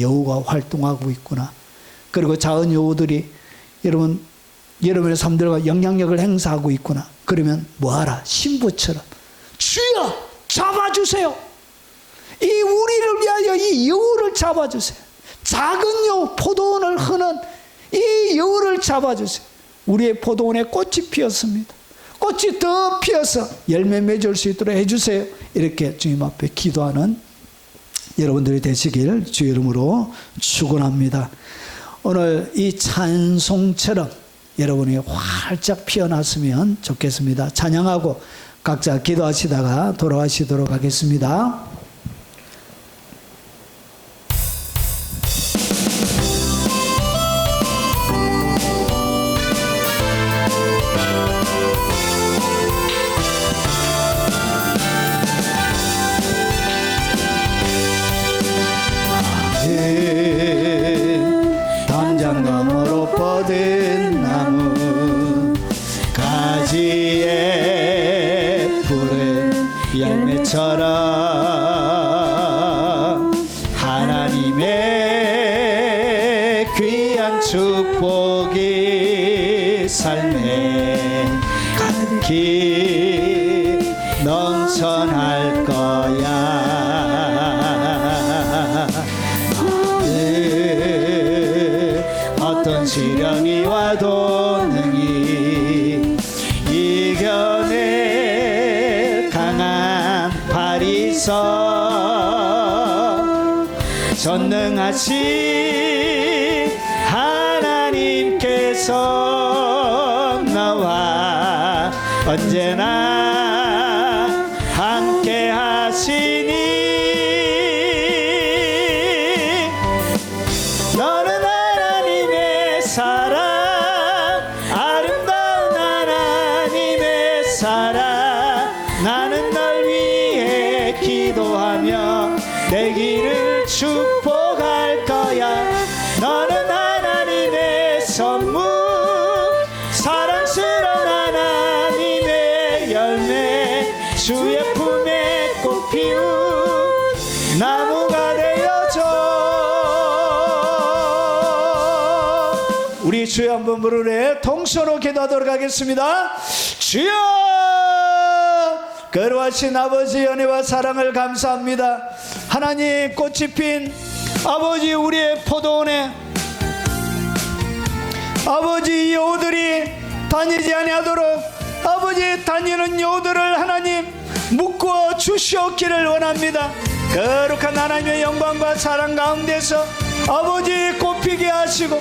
여우가 활동하고 있구나. 그리고 작은 여우들이 여러분의 삶들과 영향력을 행사하고 있구나. 그러면 뭐하라? 신부처럼 주여 잡아주세요. 이 우리를 위하여 이 여우를 잡아주세요. 작은 여우, 포도원을 흐는 이 여우를 잡아주세요. 우리의 포도원에 꽃이 피었습니다. 꽃이 더 피어서 열매 맺을 수 있도록 해주세요. 이렇게 주님 앞에 기도하는 여러분들이 되시길 주 이름으로 축원합니다. 오늘 이 찬송처럼 여러분이 활짝 피어났으면 좋겠습니다. 찬양하고 각자 기도하시다가 돌아가시도록 하겠습니다. 담장 너머로 뻗은 나무 가지에 푸른 열매처럼 하나님의 귀한 축복이 삶에 가득히 넘쳐날 거야. 어떤 시련이 와도 능히 이겨낼 강한 팔이 있어. 전능하신 하나님께서 나와 언제나 함께 하시니 너는 하나님의 사랑, 아름다운 하나님의 사랑. 나는 널 위해 기도하며 내 길을 축복할 거야. 너는 하나님의 선물, 사랑스러운 하나님의 열매, 주의 품에 꽃 피운 나무가 되어줘. 우리 주여 한번 부르래 동서로 기도하도록 하겠습니다. 주여, 거룩하신 아버지 은혜와 사랑을 감사합니다. 하나님, 꽃이 핀 아버지 우리의 포도원에 아버지 여우들이 다니지 아니하도록 아버지 다니는 여우들을 하나님 묶어 주시옵기를 원합니다. 거룩한 하나님의 영광과 사랑 가운데서 아버지 꽃피게 하시고